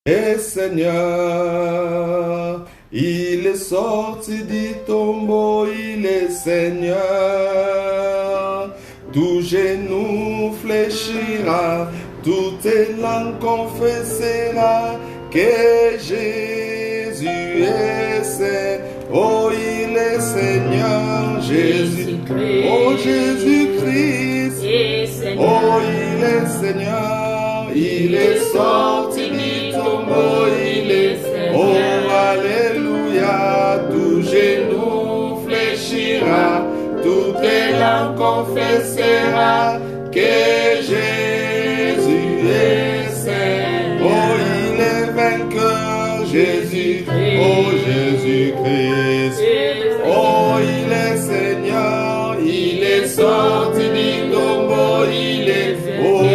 Et Seigneur, il est sorti du tombeau, il est Seigneur. Tout genou fléchira, toute langue confessera que Jésus est Seigneur. Oh, il est Seigneur, Jésus. Oh, Jésus-Christ. Oh, il est Seigneur, il est sorti du tombeau, il est Seigneur. Oh, alléluia, tout genou fléchira, toute langue confessera que Jésus est Seigneur. Oh, il est vainqueur, Jésus. Oh, Jésus-Christ. Oh, il est Seigneur, il est sorti du tombeau, il est Seigneur. Oh,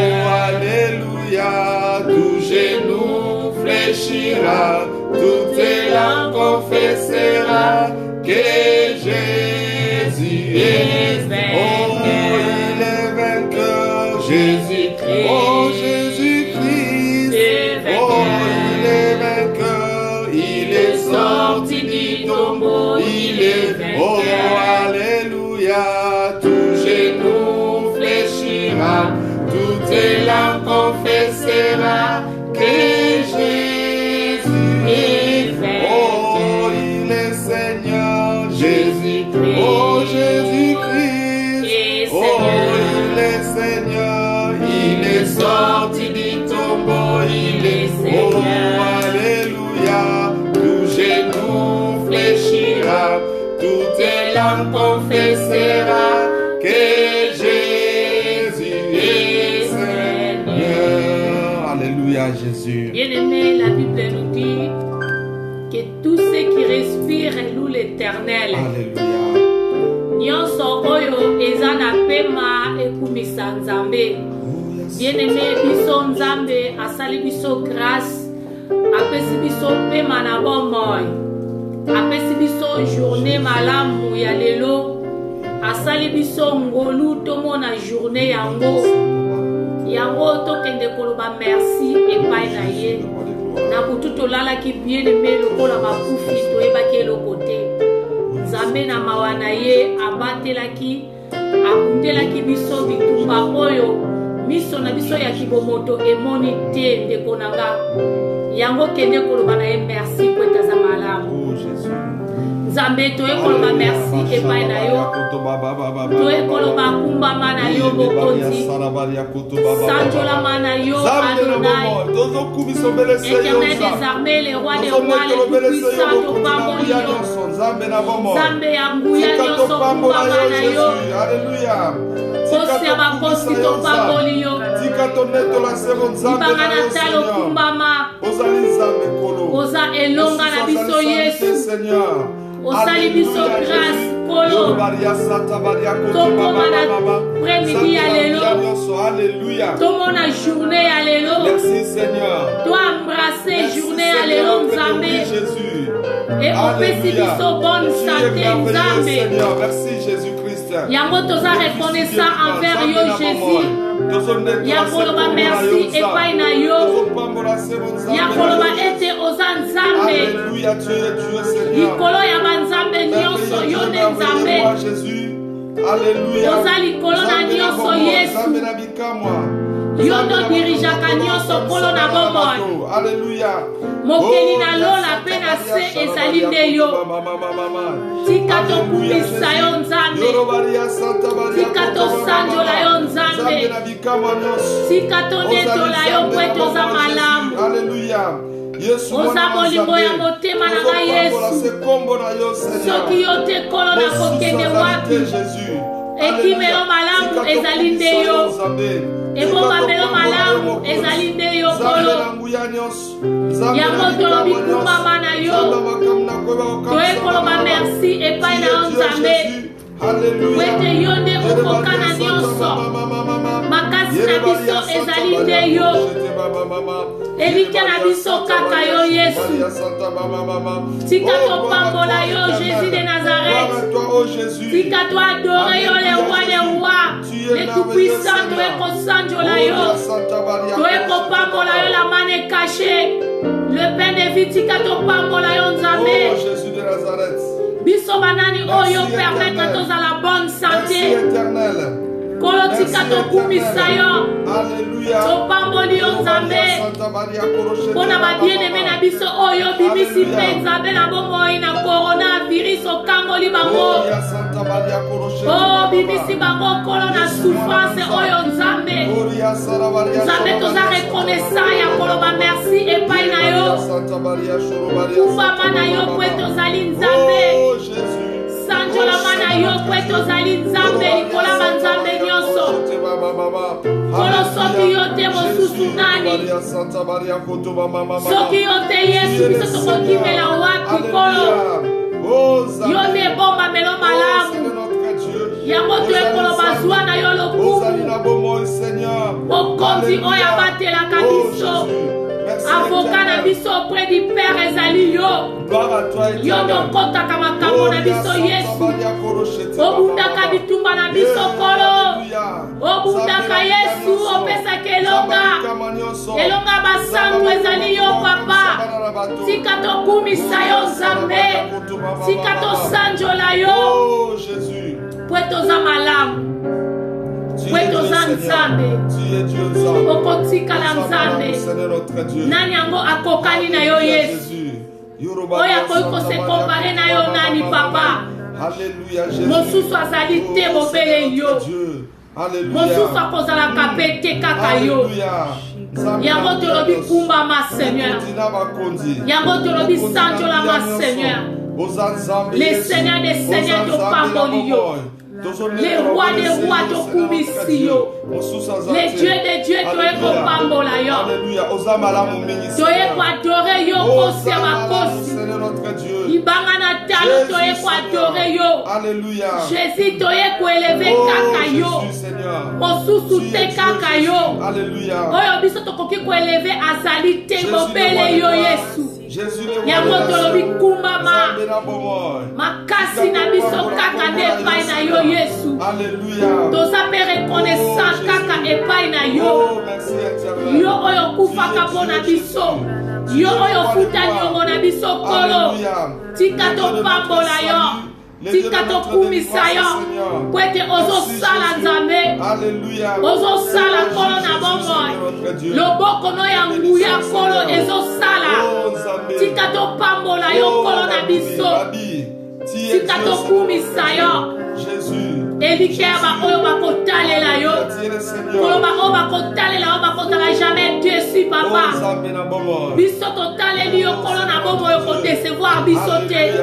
alléluia, tout genou fléchira, toute langue confessera que Jésus est Seigneur. Oh, il est vainqueur, Jésus. Oh, Jésus-Christ. Oh, il est vainqueur, il est sorti du tombeau, il est vainqueur. Oh, alléluia, tout genou fléchira, toute langue confessera que Jésus est Seigneur. Oh, il est Seigneur, Jésus. Oh, Jésus-Christ. Oh, il est Seigneur, il est sorti du tombeau, il est Seigneur. Oh, alléluia, tout genou fléchira, toute langue confessera que Jésus est Seigneur. Alléluia, Jésus. Bien-aimé, la Bible nous dit que tous ceux qui respirent louent l'Éternel. Alléluia. Nyonso oyo eza na pema ekumisa Nzambe. Bien-aimé, biso Nzambe asali biso grâce, apesi biso pema na bomoi, apesi biso journée malamu ya lelo, asali biso ngolu tomona journée yango tokende koloba merci epai na ye. Na butu tolalaki bien-aimé lokola bakufi toyebaki eloko te. Nzambe na mawa na ye abatelaki, abundelaki biso bitumba oyo miso na biso ya kibomoto emoni te ndeko nanga. Yango kende koloba na ye merci po etaza malamu. Nzambe toye koloba merci epai na yo, toye koloba kumbama na yo bokonzi, sanjolama na yo Adonai, Éternel des armées, le roi des rois, le tout-puissant, topamboli yo, Nzambe ya nguya nyonso kumbama na yo, kosi ya bakosi topamboli yo, libanga na talo kumbama, oza elonga na biso Yesu, osali biso grâce kolo tomona après-midi ya lelo, tomona journée ya lelo, toembrase journée ya lelo Nzambe, et opesi biso bonne santé Nzambe. Yango toza reconnaissant envers yo Jésus. Yakoloba merci epai na yo, yakoloba ete oza Nzambe likolo ya banzambe nyonso, yo nde Nzambe oza likolo na nyonso Yesu, yo ndo dirijaka nyonso kolo na bomoi, mokeli na lola mpe na se ezali nde yo. Tika tokumisa yo Nzambe, tika tosanjola yo Nzambe, tika tonetola yo mpo ete oza malamu, oza bolingo ya motema na ngai Yesu. Soki yo te kolo na kokende wapi, ekimelo malamu ezali nde yo, ebombamelo malamu ezali nde yo kolo. Yango tolobi kumbama na yo, toye koloba merci epai na yo Nzambe, wete yo nde okoka na nyonso, makasi na biso ezali nde yo, elikya na biso kaka yo Yesu. Tika topambola yo Jésus de Nazareth, tika to adore yo le roi des rois, le tout-puissant, toye kosanjola yo, toye kopambola yo la main cachée. Le pain de vie tika topambola yo Nzambe. Oh Jésus de Nazareth. Biso banani oyo Merci, permettre Éternel. toza la bonne Merci santé. éternel. Kolo Merci, tika tokumisa yo. Alléluia. Topamboli yo Nzambe. Pona babieneme na biso oyo bimisi mpe Nzambe na bomoi na coronavirus okangoli bango. Oh bimisi bango kolo na souffrance oyo Nzambe. Nzambe toza reconnaissant ya koloba merci epai na yo. Kumbama na yo kwe tozali Nzambe. Oh Jésus. Sanjolama na yo kwe tozali Nzambe likola ba Nzambe nyonso. Kolo soki yo te mosusu nani. Soki yo te Yesu biso tokokimela wapi kolo. Yo nde bomba melo malamu. Yango toekoloba zwa na yo lokumu. Mokonzi oyo abatelaka biso. Avocat na biso auprès du Père ezali yo. Yo ndokotaka makambo na biso Yesu. Obundaka bitumba na biso kolo. Obundaka Yesu opesaka elonga. Elonga basantu ezali yo papa. Tika tokumisa yo Nzambe. Tika tosanjola yo. Pwe toza malamu. Pwe toza Nzambe. Okotikala Nzambe. Nani yango akokani na yo Yesu. Oyo akoki kose kompare na yo nani papa. Mosusu azali te bobele yo. Mosusu akozalaka pe te kaka yo. Yango tolobi kumbama Seigneur. Yango tolobi sanjolama Seigneur. Les seigneurs des seigneurs topamboli yo. Les rois des rois tokumisi yo. Les dieux des dieux toekopambola yo. Toekwadore yo kosi ya makosi. Ibanga na talo toekwadore yo. Jésus toekweleve kaka yo. Mosusu te kaka yo. Oyo biso tokoki kweleve azali te mobele yo Yesu. Yango tolobi kumbama. Makasi na biso kaka nde epai na yo Yesu. Toza pe reconnaissant kaka epai na yo. Yo oyo kufaka mpona biso. Yo oyo futa nyongo na biso kolo. Tika topambola yo. Tika tokumisa yo. Pwete ozosala Nzambe. Ozosala kolo na bomoi. Loboko no ya nguya kolo ezosala. Tika topambola yo kolo na biso. Tika tokumisa yo. Elikeba oyo bakotalela yo. Koloba oyo bakotalela yo bakotala jamais déçu papa. Biso totaleli yo kolo na bomoi yo kodecevoir biso te.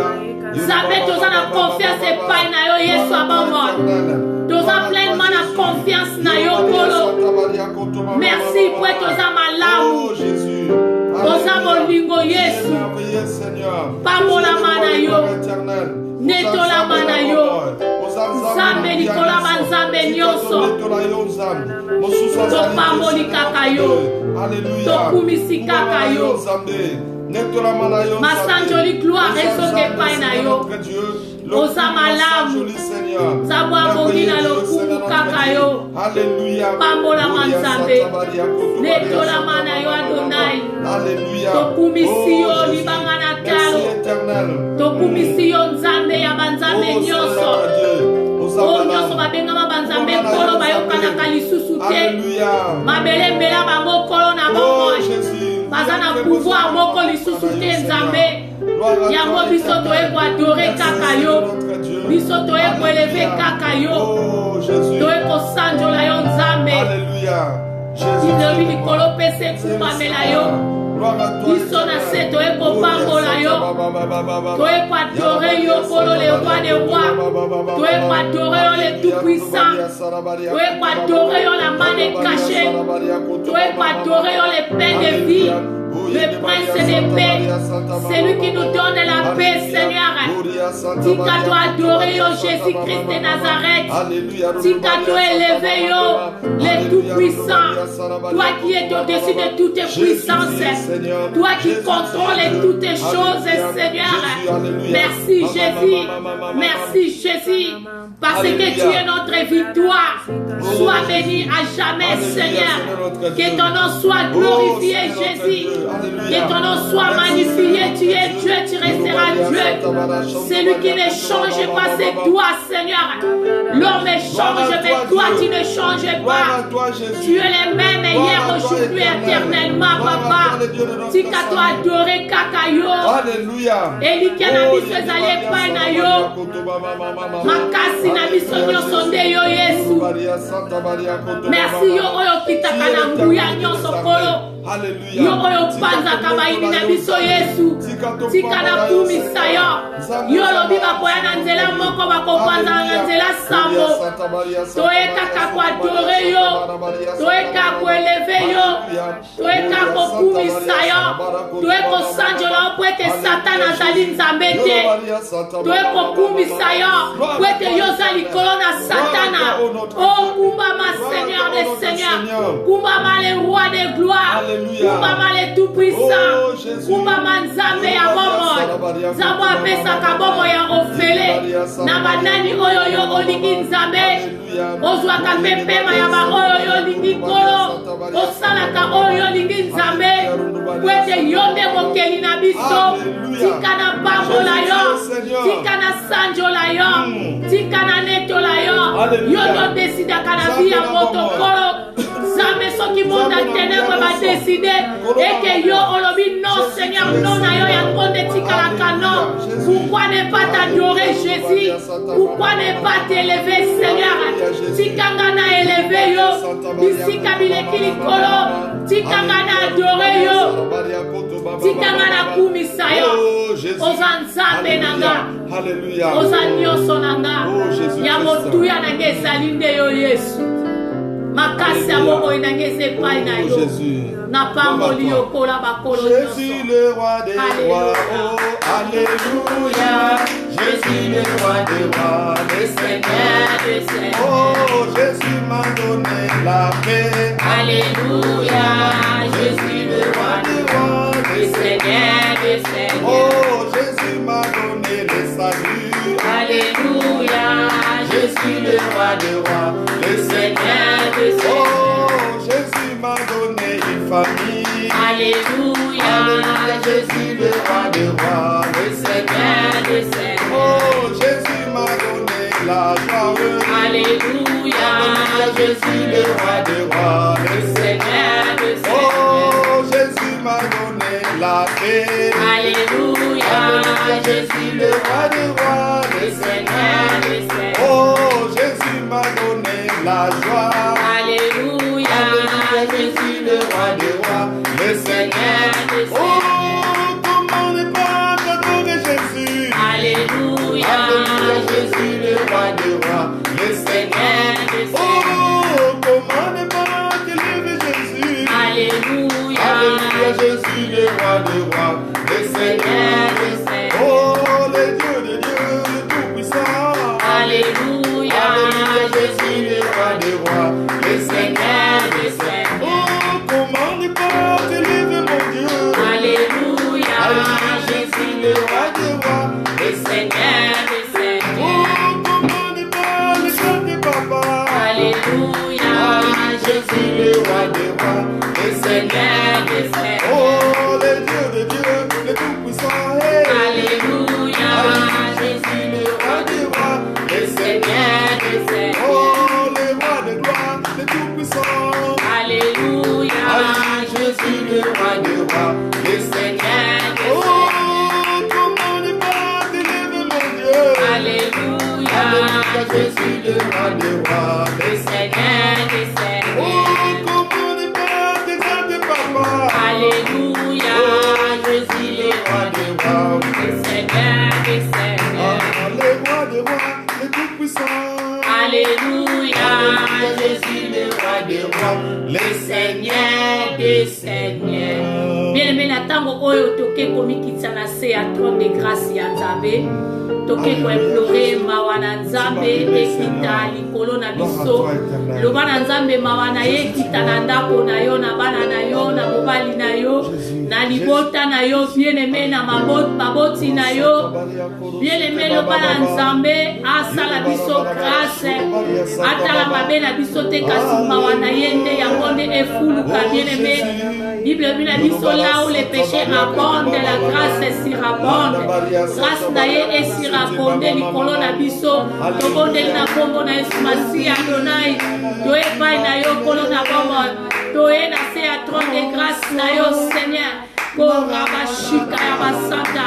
Nzambe toza na confiance epai na yo Yesu abomoi. Toza pleinement na confiance na yo kolo. Merci po toza malamu. Toza molingo Yesu. Pamolama na yo. Netolama na yo. Nzambe likola banzambe nyonso. Topamboli kaka yo. Tokumisi kaka yo. Masanjoli gloire ezonga epai na yo. Oza malamu. Zabwa bongi na lokumu kaka yo. Pambolama Nzambe. Netolama na yo Adonai. Tokumisi yo libanga na talo. Tokumisi yo Nzambe ya banzambe nyonso. O nyonso babengama banzambe kolo bayokanaka lisusu te. Mabelembela bango kolo na bomoi. Baza na pouvoir moko lisusu te Nzambe. Yango biso toyeko adore kaka yo. Biso toyeko eleve kaka yo. Toyeko sanjola yo Nzambe. Tinebi likolo pese kumamela yo. Biso na se toyeko pambola yo. Toyeko adore yo kolo le roi des rois. Toyeko adore yo le tout puissant. Toyeko adore yo la main décachée. Toyeko adore yo le pain de vie. Le prince de paix, c'est lui qui nous donne la paix, Seigneur. Tika doit adorer yo Jésus-Christ de Nazareth. Tika doit élever yo, le tout-puissant. Toi qui es au-dessus de toutes puissances. Toi qui contrôles toutes choses, Seigneur. Merci Jésus. Merci Jésus. Parce que tu es notre victoire. Sois béni à jamais, Seigneur. Que ton nom soit glorifié, Jésus. Que ton nom soit magnifié. Tu es Dieu, tu resteras Dieu. Celui qui ne change pas, c'est toi, Seigneur. L'homme change, mais toi, tu ne changes pas. Tu es le même hier, aujourd'hui, éternellement, Papa. Tika toi adoré Kakayo. Alléluia. Eli kana biso ezali epai na yo. Makasi na biso nyonso nde yo Yesu. Merci yo oyo kitaka na nguya nyonso kolo. Yo oyo panzaka baini na biso Yesu. Tika na kumisa yo. Yo lobi bakoya na nzela moko bakopanza na nzela sambo. Toyeka kuadore yo. Toyeka kueleve yo. Toyeka kumisa yo. Toyeko sanjola opwete Satan azali nzambe te. Toyeko kumisa yo. Pwete yo zali kolona Satana. Oh kumbama Seigneur des Seigneurs. Kumbama le roi des gloires. Kumbama le tout puissant. Kumbama nzambe ya bomo. Nzambe apesaka bomo ya ofele. Na banani oyo yo olingi nzambe. Ozwaka pempema ya ba oyo yo lingi kolo. Osalaka oyo yo lingi nzambe. Pwete yo nde mokeli na biso. Tika na pambola yo. Tika na sanjola yo. Tika na netola yo. Yo no desidaka na via motokolo. Zame soki monda ténèbre va décider. Et que yo olobi non Seigneur non na yo ya konde tika la canon. Pourquoi ne pas t'adorer Jésus? Pourquoi ne pas t'élever Seigneur? Tika ngana élever yo. Bisika bilekili kolo. Tika ngana adorer yo. Tika ngana kumisa yo. Ozanzambe nanga. Ozanyoso nanga. Ya motuya nanga ezalinde yo Yesu. Makasi ya moko inangeze pai na yo. Na pamboli yo kola bakolo nyonso. Jésus le roi des rois. Oh, alléluia. Jésus le roi des rois. Le Seigneur des seigneurs. Oh, Jésus m'a donné la paix. Alléluia. Jésus le roi des rois. Le Seigneur des seigneurs. Oh, Jésus m'a donné le salut. Alléluia. Jésus le roi des rois. Le Seigneur des seigneurs. Oh, Jésus m'a donné une famille. Alléluia. Alléluia. Jésus le roi des rois. Le Seigneur des seigneurs. Oh, Jésus m'a donné la joie. Alléluia. Alléluia. Jésus le roi des rois. Le Seigneur des seigneurs. Oh, Jésus m'a donné la paix. Alléluia. Alléluia. Jésus le roi des rois. Le Seigneur des seigneurs. Oh, Jésus m'a donné la joie. Alléluia. Alléluia. Jésus le roi des rois. Le Seigneur des seigneurs. Oh, comment ne pas t'adorer Jésus. Alléluia. Alléluia. Jésus le roi des rois. Le Seigneur des seigneurs. Oh, comment ne pas t'élever Jésus. Alléluia. Alléluia. Jésus le roi des rois. Le Seigneur des seigneurs. Oh, le Dieu de Dieu, le Tout-Puissant. Alléluia. Alléluia. Jésus le roi des rois. Le Seigneur des seigneurs. Oh, comment ne pas t'élever mon Dieu. Alléluia. Alléluia. Jésus le roi des rois. Le Seigneur des seigneurs. Oh, comment ne pas le chanter papa. Alléluia. Jésus le roi des rois. Le Seigneur des seigneurs. Oh, le Dieu de Dieu, le Tout-Puissant. Hey. Alléluia. Jésus le roi des rois. Le Seigneur des seigneurs. Oh, le roi de gloire, le Tout-Puissant. Alléluia. Jésus le roi des rois. Le Seigneur des Oh, seigneurs. comment ne pas t'élever mon Dieu. Alléluia. Alléluia. Jésus le roi des rois. Le Seigneur des Oh, seigneurs. comment ne pas t'exalter papa. Alléluia. Jésus le roi des rois. Le Seigneur des seigneurs. Le roi des rois, le Tout-Puissant. Alléluia. Jésus le roi des rois. Le Seigneur des seigneurs. Bien-aimé, na tango oyo toke komikitsa na se ya trône de grâce ya Nzambe. toke ko implore mawana nzambe ekita likolo na biso loba na nzambe mawana ekita na ndako na yo na bana na yo na mobali na yo na libota na yo bien-aimé na maboti na yo bien-aimé loba na nzambe asala biso grâce atala mabe na biso te kasi mawana ye nde yango nde efuluka bien-aimé Bible bina biso là où les péchés abondent la grâce surabonde grâce na ye esirabonde likolo na biso tobondeli na kombo na Yesu Masiya Adonai toyebai na yo kolo na bomoi toye na se ya trône de grâce na yo Seigneur korabashika ya basanta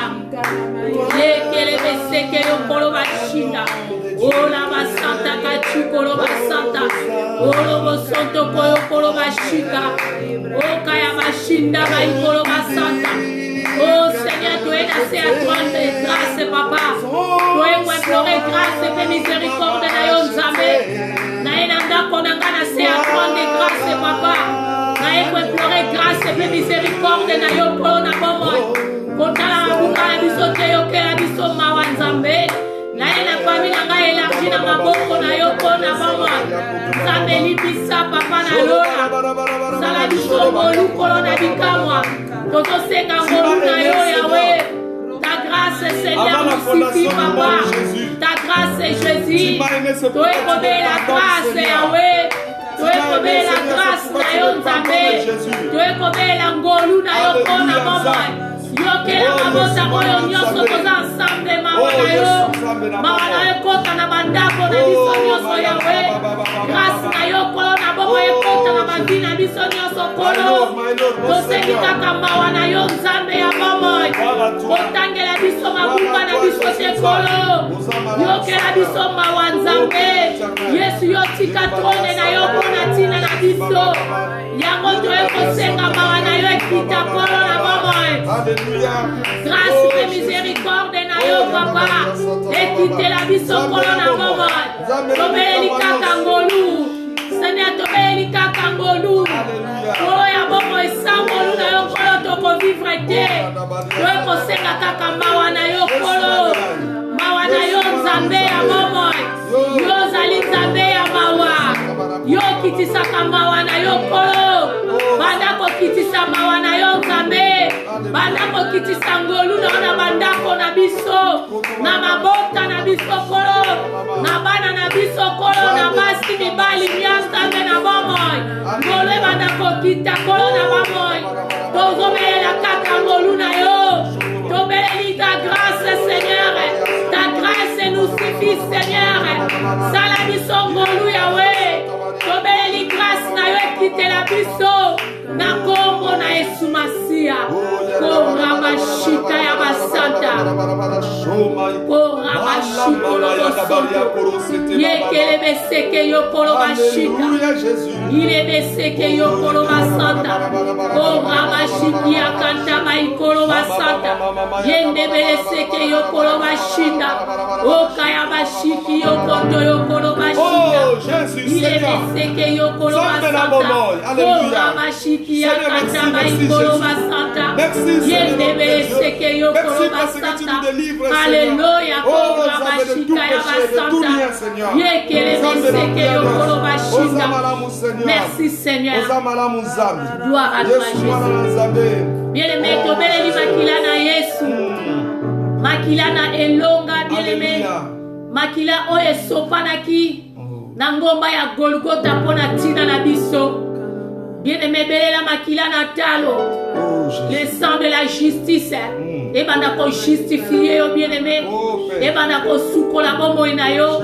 lekele beseke yo kolo bashinda ola basanta kachukolo basanta olo bosonto koyo kolo bashika okaya bashinda baikolo basanta. Oh Seigneur, tu es assez à toi de grâce, papa. Tu es pour implorer grâce et miséricorde na yo nzambe. Na enanda konanga na assez à toi de grâce, papa. Na e pour implorer grâce et miséricorde na yo pona bomo. Kotala bunga na biso te yo ke na biso mawa nzambe. Na ena famille na ngai élargi na maboko na yo pona bomo. Nzambe libisa papa na lola. Sala biso molu kolo na bikamwa. Toto senga ngolu na yo Yahweh. Ta grâce Seigneur nous suffit papa. Ta grâce Jésus. Tu es comme la grâce Yahweh. Tu es comme la grâce na yo nzambe. Tu es comme la ngolu na yo kona mama. Yo kela mabota oyo nyonso toza ensemble mawa na yo. Mawa na yo kota na bandako na biso nyonso Yahweh. Grâce na yo kolo na boko ye kota na bandi na biso nyonso kolo. Tosengi kaka mawa na yo nzambe ya bomoi. Kotangela biso mabumba na biso te kolo. Yo kela biso mawa nzambe. Yesu yo tika trone na yo kona tina na biso. Yango toye kosenga mawa na yo ekita kolo na bomoi. Grâce et miséricorde na yo papa. Ekite la biso kolo na bomoi. Tobeli kaka ngolu. Seigneur tobeli kaka ngolu. Kolo ya bomoi sa ngolu na yo kolo toko vivre te. Toye kosenga kaka mawa na yo kolo. Mawa na yo nzambe ya bomoi. Yo zali nzambe ya mawa. Yo kitisaka mawa na yo kolo. Bandako kitisa mawa na yo nzambe. Bandako kitisa ngolu na bandako na biso. Na mabota na biso kolo. Na bana na biso kolo. Na basi mibali mianzambe na bomoi. Ngolu bandako kita kolo na bomoi. Tozomela kaka ngolu na yo. Tobeli ta grâce Seigneur. Ta grâce nous suffit Seigneur. Sala biso ngolu Yahweh. Tobeli grâce na yo ekite la biso. Na kombo na Yesu Masiya. Korabashika ya basanta. Korabashiko lobosoto. Yekele beseke yo kolo bashika. Ile beseke yo kolo basanta. Korabashiki ya kanta maikolo basanta. Yende beseke yo kolo bashika. Okaya bashiki yo koto yo kolo bashika. Ile beseke yo kolo basanta. Korabashiki ya kanta maikolo basanta. Yende beseke yo kolo basanta. Alléluia. Korabashika ya basanta. Yekele beseke yo kolo bashika. Merci Seigneur. Gloire à toi Jésus. Bien-aimé, tobeli makila na Yesu. Makila na elonga bien-aimé. Makila oyo esopanaki na ngomba ya Golgotha pona tina na biso. Bien-aimé, belela makila na talo. Le sang de la justice. Et bandako justifié yo bien-aimé. Et bandako sukola bomoi na yo.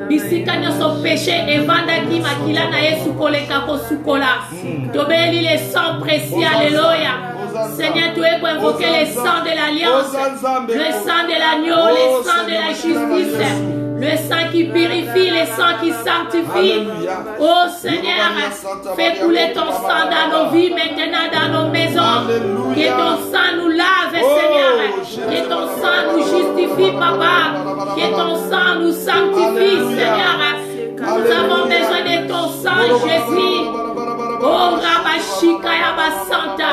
Bisika nyonso péché evandaki makila na Yesu koleka ko sukola. Tobeli le sang précieux, alléluia. Seigneur, tu es pour invoquer le sang de l'alliance, le sang de l'agneau, le sang de la justice, le sang qui purifie, le sang qui sanctifie. Oh Seigneur, fais couler ton sang dans nos vies, maintenant dans nos maisons. Que ton sang nous lave, Seigneur. Que ton sang nous justifie, Papa. Que ton sang nous sanctifie, Seigneur. Nous avons besoin de ton sang, Jésus. Oh Rabashika Yabasanta.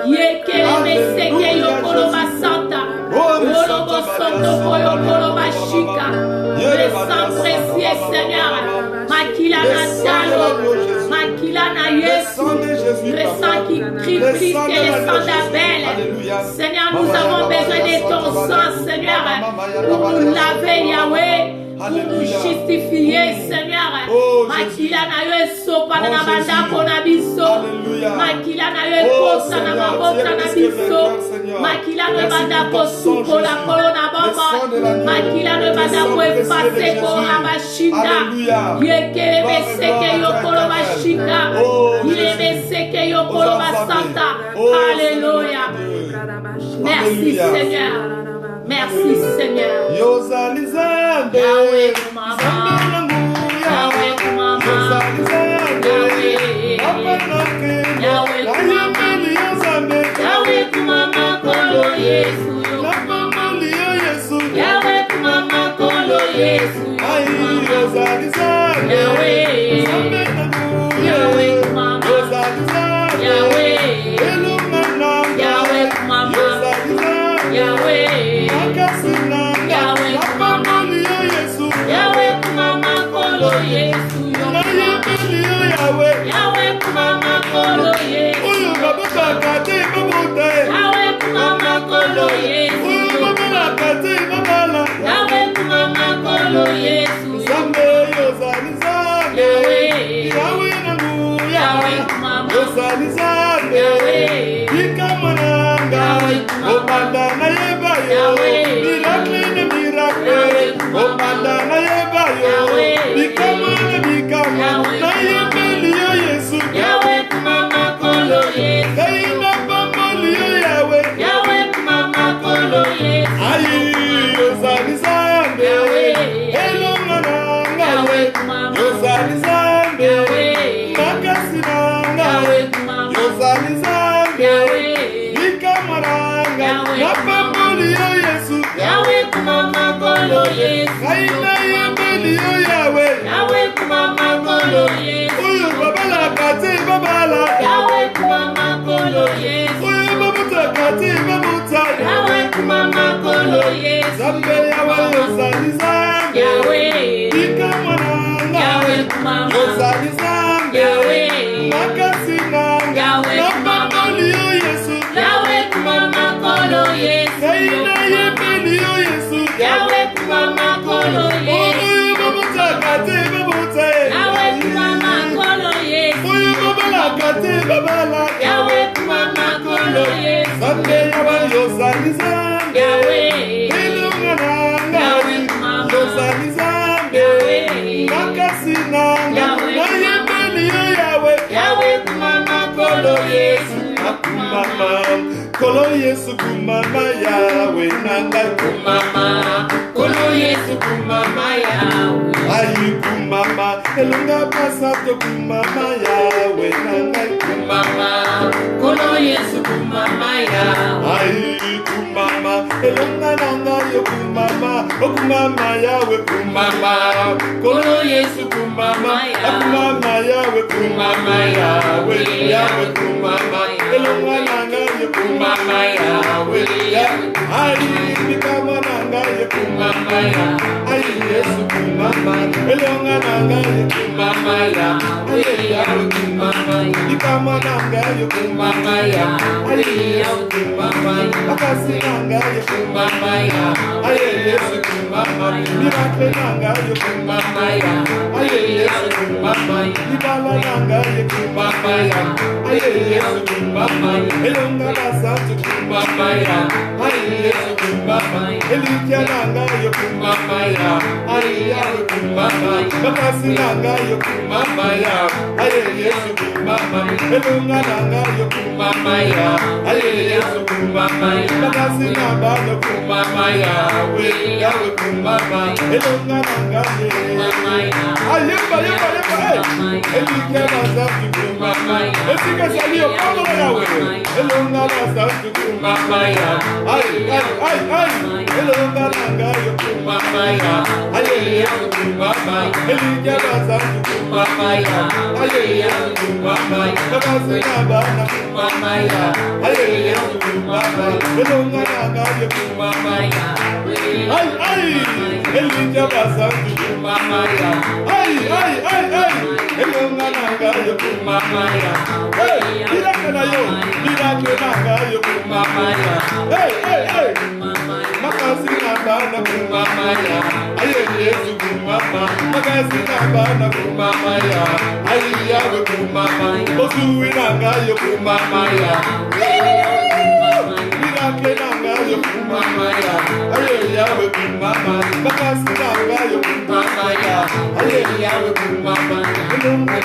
Yekele Meseke Yokolo Basanta. Olobo Soto Koyokolo Basanta. suit, Le Papa. sang qui crie Le plus sang que de le l'agneau sang Jésus. d'Abel. Alléluia. Seigneur, nous avons besoin de ton sang, Seigneur, pour nous laver, Yahweh, pour nous justifier, Seigneur. Oh, Makila na yo esopa na Oh, banda Jésus. kona biso. Alléluia. Makila na yo Oh, ekosa na Seigneur, mabota tu es na plus que biso. vainqueur, Seigneur. Makila no Merci banda pour ton sang, kosuko la Jésus. kolo na Le sang de baba. l'agneau. Makila no Le banda sang ko précieux de efase Jésus. ko abashinda. Alléluia. Yekele Gloire et beseke gloire yo à kolo toi, bashinda. Oh, Yele Jésus. beseke yo Aux kolo enfants. basanta. Oh, Alléluia. Merci Alléluia. Seigneur. Merci Seigneur. Yozali Zambe. Yahweh kumama. Zambe nangu Yahweh kumama. Yozali Zambe. Yahweh. Papa nake. Yahweh kumama. Nayembeli yo Zambe. Yahweh kumama kolo Yesu yo kumama. Napamboli yo Yesu. Yahweh kumama kolo Yesu yo Ai, kumama. Yozali Zambe. Yahweh. Zambe nangu Yahweh kumama. Yozali Zambe. Yahweh. Elunga nanga. Yahweh kumama. Yozali Zambe. Yahweh. Makasi nanga. Yahweh Napamboli yo Yesu. Yahweh kumama kolo Yesu yo kumama. Nayembeli yo Yahweh. Yahweh kumama kolo Yesu. Oyo babotaka te babota ye. Yahweh kumama kolo Yesu Oyo yo kumama. babalaka te babala. Yahweh kumama kolo Yesu yo Zambe yozali Zambe. Yahweh. Yahweh nangu Yahweh kumama. yozali Zambe. Yahweh. Bikama nanga. Yahweh kumama. Obanda nayeba yo. Yahweh. Miracle na miracle. Yahweh kumama. Obanda nayeba yo. Yahweh. Bikama na bikama. Yahweh Nayebeli yo Yesu. Yahweh kumama kolo Yesu. Kaina bamboli yo Yahweh. Yahweh kumama kolo Yesu. Ayi yozali Zambe. Yahweh. Elonga nanga. Yahweh kumama. Yozali Zambe. Yahweh. Makasi nanga. Yahweh kumama. Yozali Zambe. Yahweh. Bikama nanga. Yahweh. Napamboli yo Yesu. Yahweh kumama kolo Yesu. Kaina yembeli yo Yahweh. Yahweh kumama kolo Yesu. Oyo babalaka te babala. Yahweh kumama kolo Yesu. Oyo babotaka te babota. Yahweh kumama kolo Yesu. Zambe Yahweh yozali Zambe. Yahweh. Bikama nanga. Yahweh kumama. Yozali Zambe. Yahweh. Makasi nanga. Yahweh Napamboli yo Yesu. Yahweh kumama kolo Yesu. Kaina yembeli yo Yesu. Yahweh kumama kolo Yesu. Oyo babotaka te babota. Yahweh kumama kolo Yesu. Oyo babalaka te babala. Yahweh kumama kolo Yesu. Zambe Yahweh yozali Zambe. Yahweh. Elonga nanga. Yahweh kumama. Yozali Zambe. Yahweh. Makasi nanga. Yahweh. Nayembeli yo Yahweh. Yahweh kumama kolo Yesu. Kumama, kolo Yesu kumama Yahweh nanga Kumama kolo Yesu kumama Yahweh. ayi kumama elunga pasato kumama Yahweh nanga Kumama kolo Yesu kumama Yahweh. ayi kumama elunga nanga yo kumama o kumama Yahweh kumama kolo Yesu kumama kumama Yahweh kumama Yahweh Yahweh kumama elunga nanga yo kumama Yahweh ayi bikama nanga yo kumama Yahweh ayi Yesu kumama elonga nanga yo kumama Yahweh Yahweh kumama bikama nanga yo kumama Yahweh ayi Yesu kumama akasi nanga yo kumama Yahweh ayi Yesu kumama miracle nanga yo kumama Yahweh ayi Yesu kumama ibala nanga yo kumama Yahweh ayi Yesu kumama elonga basatu kumama Yahweh ayi Yesu kumama elikia nanga yo kumama Yahweh ayi Yahweh kumama bakasi nanga yo kumama Yahweh ayi Yesu kumama elonga nanga yo kumama Yahweh ayi Yesu kumama bakasi nanga yo kumama Yahweh Yahweh kumama elonga nanga yo ayemba yemba yemba elikia basatu kumama esika salio kama Yahweh elonga basatu kumama Yahweh ay elonga nanga yo kumama Yahweh ayi Yesu kumama elikia basatu kumama Yahweh ayi Yesu kumama bakasi nanga yo kumama Yahweh ayi Yesu kumama elonga nanga yo kumama Yahweh Aïe, aïe. Elijah Basandu. Aïe, aïe, aïe, aïe. Elongananga yo. Hey, miracle na yo. Miracle nanga yo. Hey, hey, hey. Makasi nanga na kumamaya. Aye Yesu kumama. Makasi nanga na kumamaya. Aye Yahweh kumama. Osui nanga yo kumamaya. Miracle nanga yo kumamaya. Aye Yahweh kumama. Makasi nanga yo kumamaya. Aye Yahweh kumama. Nanga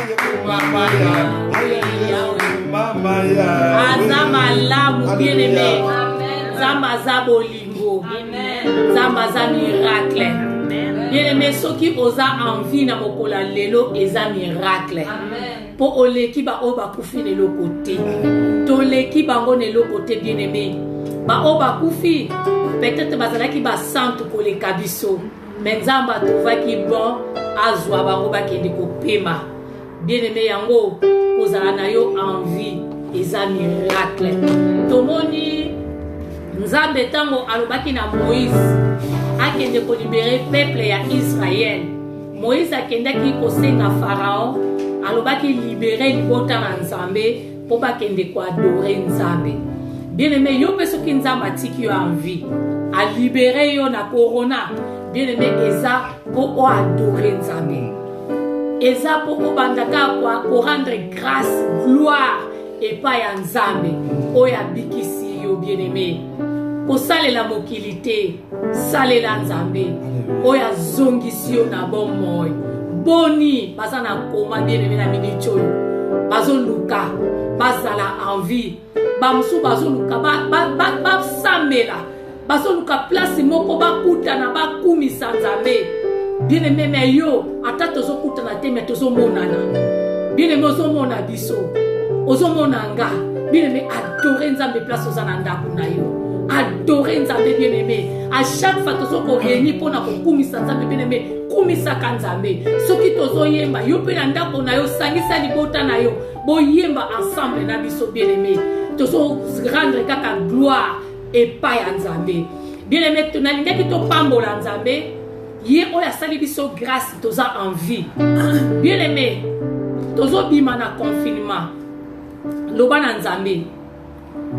yo kumamaya. Aye Yahweh kumamaya. Azama lamu bien-aimé. Zamba za bolingo. Zamba za miracle. Bien-aimé, ceux qui osent envie na mokola lelo eza miracle. Po oleki ba oba kufi ne lo côté. To leki bango ne lo côté bien-aimé. Ba oba kufi peut-être bazalaki ba santu ko le kabiso. Mais Nzamba tovaki bon azwa bango ba kende ko pema. Bien-aimé yango ozala na yo envie eza miracle. Tomoni Nzambe tango alobaki na Moïse akende ko libérer peuple ya Israël. Moïse akendaki kosenga Pharaon alobaki libérer libota na Nzambe po bakende ko adorer Nzambe. Bien-aimé, yo pe soki Nzambe atiki yo envie a libérer yo na corona. Bien-aimé, eza po o adorer Nzambe. Eza po o bandaka ko rendre grâce, gloire et pas ya Nzambe o ya bikisi yo bien-aimé. Ko salela mokilité, salela Nzambe o ya zongisi yo na bon moy. Boni baza na koma bien-aimé na minute oyo. Bazo luka, bazala envie. Bamusu bazo luka ba samela. Bazo luka place moko ba kutana ba kumisa Nzambe. Bien-aimé mais yo ata tozo kutana te mais tozo monana. Bien-aimé ozo mona biso. Ozo monanga. Bien-aimé adorer Nzambe place ozana ndaku na yo. Adorer Nzambe bien-aimé. À chaque fois tozo ko réunir pona ko kumisa Nzambe bien-aimé. Kumisa Nzambe. Soki tozo yemba yo pe na ndako na yo sangisa libota na yo. Bo yemba ensemble na biso bien-aimé. Tozo rendre kaka gloire et pas ya Nzambe. Bien-aimé tunalingaki to pambola Nzambe. Ye oya sali biso grâce toza envie. Bien-aimé, tozo bima na confinement. Loba na Nzambe.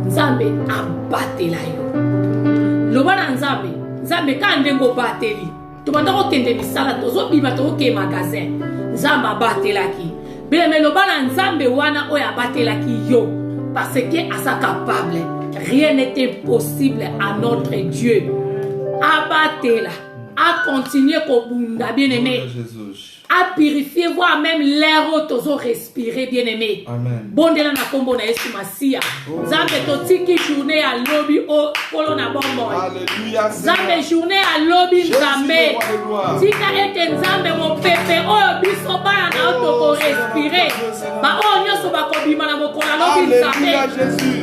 Nzambe abatela yo. Loba na Nzambe. Nzambe ka ndengo bateli. Tobanda ko kende misala tozo bima to ke magasin. Nzambe abatelaki. Bien-aimé, loba na Nzambe wana oya abatelaki yo parce que asa capable. Rien n'est impossible à notre Dieu. Abatela. À continuer kobunda bien-aimé, à purifier, voire même l'air où respirer bien-aimé. Bon de la na kombo na Yesu Masia. Zambe to tiki journée à lobby au kolona bombo. Alléluia. Zambe journée à lobby Zambe. Tika ete Zambe mon pepe o biso bana na auto respirer. Ba o nyoso ba kobima na mokona lobby Zambe.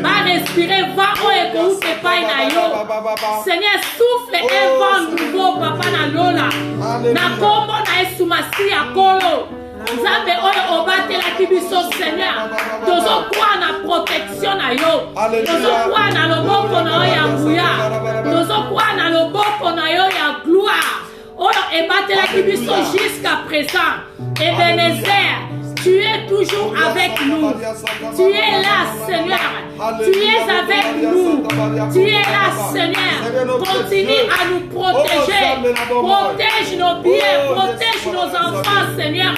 Ba respirer va o e ko ute pai na yo. Seigneur souffle un vent nouveau papa na lola. Na kombo na Yesu Masia kolo. Nzambe oyo obatela kibiso Seigneur. Tozo kwa na protection na yo. Tozo kwa na loboko na yo ya nguya. Tozo kwa na loboko na yo ya gloire. Oyo ebatela kibiso jusqu'à présent. Ebenezer, tu es toujours avec nous. Tu es là, Seigneur. Tu es avec nous. Tu es là, Seigneur. Continue à nous protéger. Protège nos biens. Protège nos enfants, Seigneur.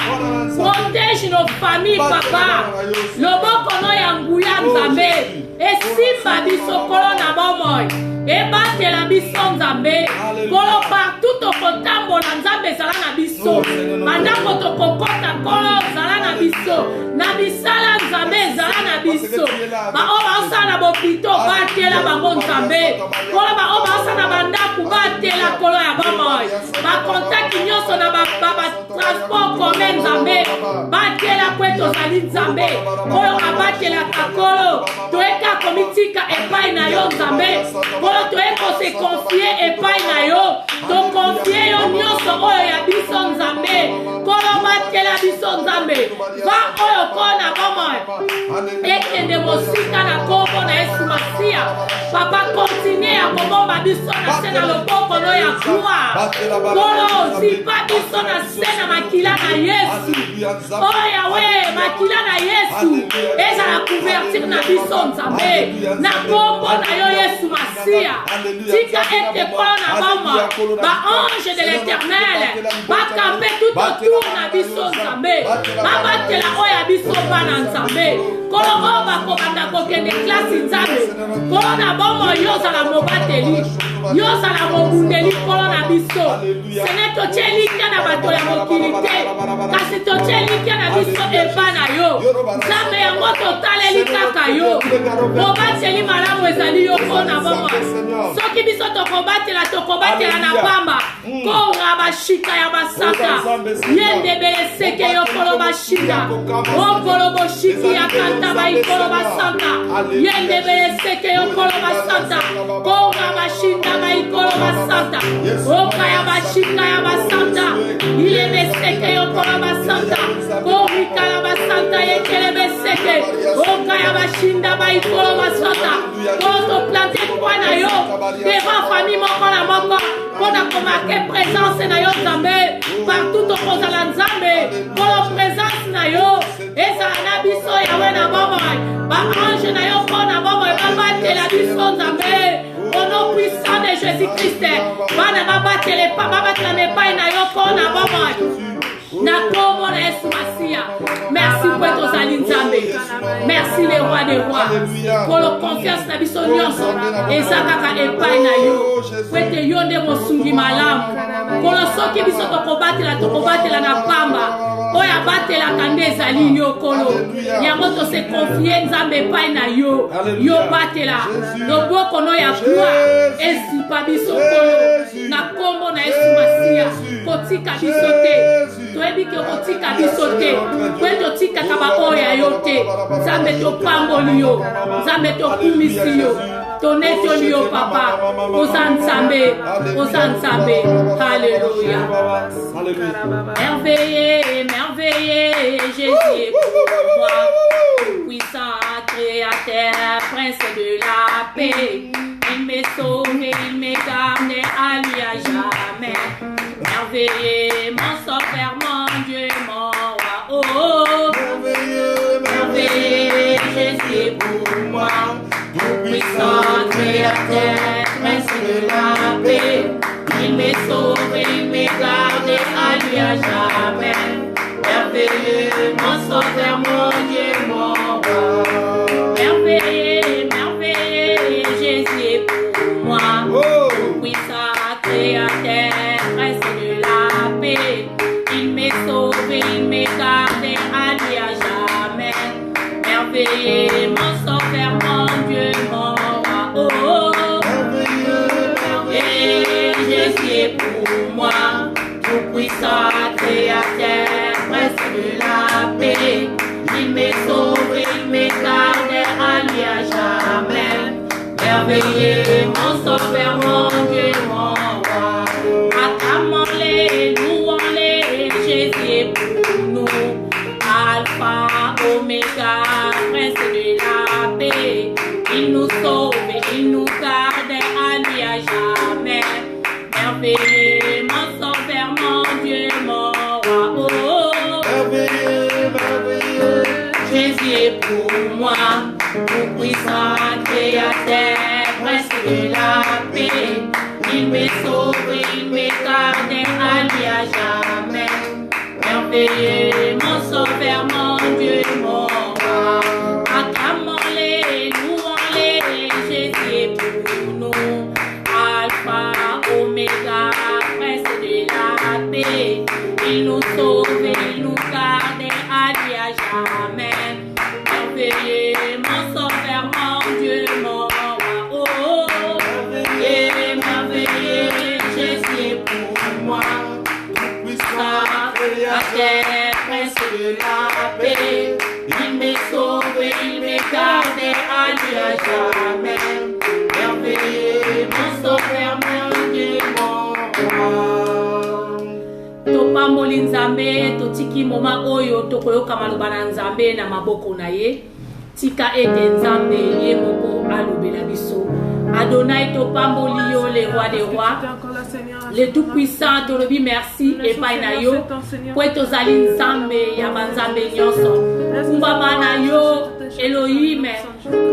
Protège nos familles, Papa. Loboko no yanguya Nzambe. Esimba biso kolo na bomoy. Ebatela biso Nzambe. Kolo partout okotambola Nzambe zala na biso. Bandako tokokota kolo zala na biso. Na bisala Nzambe zala na biso. Ba oba osala bopito batela bango Nzambe. Kolo ba oba osala bandako batela kolo ya bomoy. Ba contact nyonso na ba transport commun Nzambe. Batela kweto zali Nzambe. Oyo abatela kakolo. Toeka komitika epai na yo Nzambe. Kolo toeko se confier epai na yo. To confier yo nyonso oyo ya biso Nzambe. Kolo batela biso Nzambe. Va oyo kona bomoy. Ekende mosika na kombo na Yesu Masia. Papa continue à komomba biso na se na loboko no ya gloire. Kolo zipa biso na se na makila na Yesu. Oh Yahweh, makila na Yesu ezala couverture na biso Nzambe na kombo na yo Yesu Masia. Tika ete kolo na mama ba ange de l'Éternel ba camper tout autour na biso Nzambe. Ba batela oya biso bana Nzambe. Kolo ba kobanda kokende classe Nzambe. Kolo na bomo yo zala mobateli. Yo zala mobundeli kolo na biso. Sene tocheli kana bato ya mokilite. Kasi tocheli kana biso ebana yo. Nzambe yango totaleli kaka yo. Mobateli malamu ezali yo kona bomo. Soki biso tokobatela na pamba. Kora bashika ya basaka. Yende bele seke yo kolo bashika. O kolo boshiki ya kanta ba ikolo basanta. Yende bele seke yo kolo basanta. Kora bashinda ba ikolo basanta. O kaya bashika ya basanta. Yende seke yo kolo basanta. Kori kaya basanta yekele beseke. O kaya bashinda ba ikolo basanta. Koto plante kwa na yo. Deva famille moko na moko. Kona komake présence na yo Nzambe. Partout okozala Nzambe. Kolo présence na yo. Ezala na biso yawe na bomoi. Ba ange na yo kona bomoi. Babatela biso Nzambe. Au nom puissant de Jésus-Christ. Bana babatela mepai na yo kona bomoi. Na kombo na Yesu Masia. Merci pour ton salut Nzambe. Merci les rois des rois. Pour la confiance na biso nyonso. Ezakaka epai na yo. Kwete yo nde mosungi malamu. Kolo soki biso tokobatela na pamba. Oya batela kande ezali yo kolo. Yango to se confie Nzambe epai na yo. Yo batela. Loboko no ya gloire. Ezipa biso kolo. Na kombo na Yesu Masia. Kotika biso te. Toyebi ke kotika biso te. Kweto tika kaba oya yo te. Nzambe to pamboli yo. Nzambe to kumisi yo. Tonetoli yo papa. Osa Nzambe. Alléluia. Merveilleux, Jésus pour moi. Puissant créateur, prince de la paix. Il me sauve, il me garde à lui à jamais. Merveilleux, mon sauveur, mon Dieu, mon roi. Oh, merveilleux, Jésus pour moi. Puissant créateur, prince de la paix. Il me sauve, il me garde à lui à jamais. Merveilleux, mon sauveur, mon Dieu, mon roi. Merveilleux, Jésus pour moi. Puissant créateur, prince de la paix. Il me sauve, il me garde à lui à jamais. Merveilleux, mon sauveur, mon Dieu, mon roi. Oh, merveilleux, Jésus pour moi. Tout puissant créateur, prince de la paix. Il me sauve, il me garde à lui à jamais. Merveilleux, mon sauveur, mon Dieu, mon roi. Acclamons-les, louons-les, Jésus pour nous. Alpha, Oméga, prince de la paix. Il nous sauve, il nous garde à lui à jamais. Merveilleux, mon sauveur, mon Dieu, mon roi. Oh, merveilleux, Jésus pour moi. Tout puissant créateur, prince de la paix. Il me sauve, il me garde à lui à jamais. Merveilleux, mon sauveur, mon Dieu, mon roi. Acclamons-les, louons-les, Jésus pour nous. Alpha, Oméga, prince de la paix. Il nous sauve, il nous garde à lui à jamais. Merveilleux, mon sauveur, mon Dieu, mon roi. Oh, merveilleux, Jésus pour moi. Puissant créateur, prince de la paix. Il me sauve, il me garde à lui à jamais. Merveilleux, mon sauveur, mon Dieu, mon roi. Topamboli Nzambe, totiki moma oyo tokoyoka maloba na Nzambe na maboko na ye. Tika ete Nzambe ye moko alobela biso. Adonai topamboli yo, le roi des rois. Le tout-puissant, tolobi merci et painayo. Pueto zali nzambe ya banzambe nyonso. Kumbama na yo, Elohim.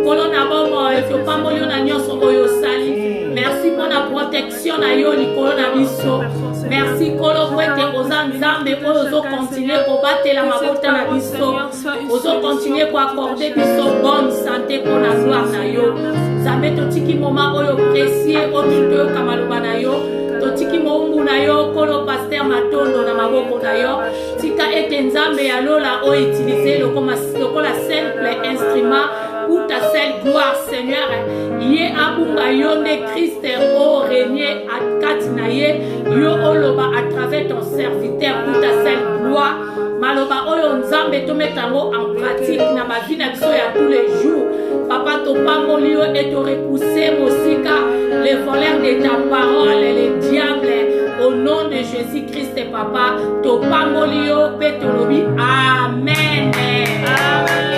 Kolona bomo, topamboli yo na nyonso oyo sali. Merci pour la protection na yo, likolo na biso. Merci kolo kwete oza nzambe ozo continuer ko batela mabota na biso. Ozo continuer ko accorder biso bonne santé pour la gloire na yo. Nzambe totiki moment oyo précieux otuto kamaloba na yo. Totiki moumbu na yo kolo pasteur matondo na maboko na yo. Tika ete nzambe ya lola o utiliser lokola simple instrument pour ta seule gloire Seigneur. Yé abunga yo ne Christ o régner à katinaye yo oloba à travers ton serviteur pour ta seule gloire. Maloba oyo nzambe to metango en pratique na ma vie na biso ya tous les jours. Papa to pamboli yo et to repousser mosika les voleurs de ta parole les diables au nom de Jésus-Christ papa to pamboli yo petolobi amen. Amen.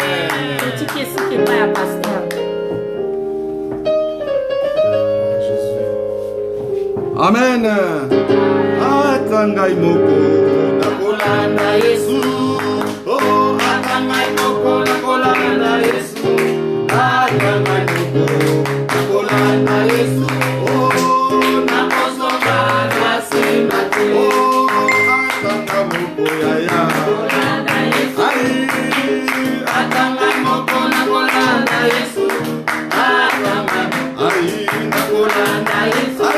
Tu qui est pas ya pasteur. Amen. Atangai moko nakolanda Yesu. Oh, atangai moko nakolanda Yesu. Atangai moko nakolanda Yesu. Oh, nakozonga nasima te. Oh, atangai moko yaya nakolanda Yesu. Atangai moko nakolanda Yesu. Atangai nakolanda Yesu.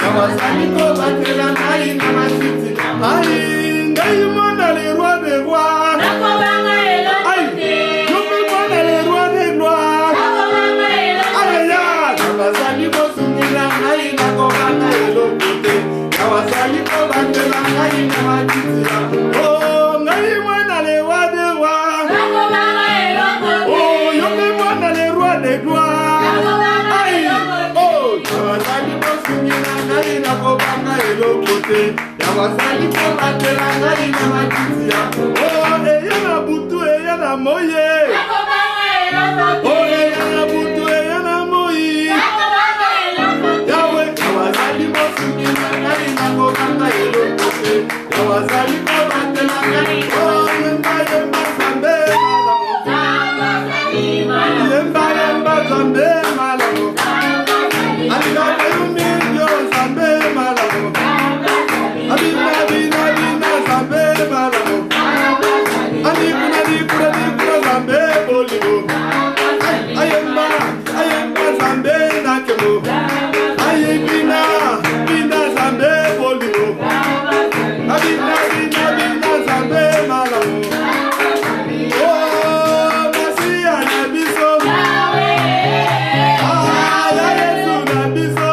Yawazali kobatela ngai na matiti. Aïe, ngai mwana le roi des rois. Aïe, yomi mwana le roi des noirs. Aïe, yawazali kosungila ngai na kobanga elokote. Yawazali kobatela ngai na matiti. Oh, ngai mwana le roi des rois. Oh, yomi mwana le roi des gloires. Aïe, oh, yawazali kosungila ngai na kobanga elokote. Yawazali kobatela ngai na matiti. Oh, eya na butu eya na moye. Oh, eya na butu eya na moye. Yahweh, yawazali kosungila ngai na kobanga elokote. Yawazali kobatela ngai. Oh, yemba yemba zambe malamu. Yemba yemba zambe malamu. Alika yuminyo zambe malamu. Abina bina bina zambe malamu. Anikuna nikuna nikuna zambe boligo. Ayemba ayemba zambe nakemo. Ayebina bina zambe boligo. Abina bina bina zambe malamu. Oh, Masia na biso. Ah, ya Yesu na biso.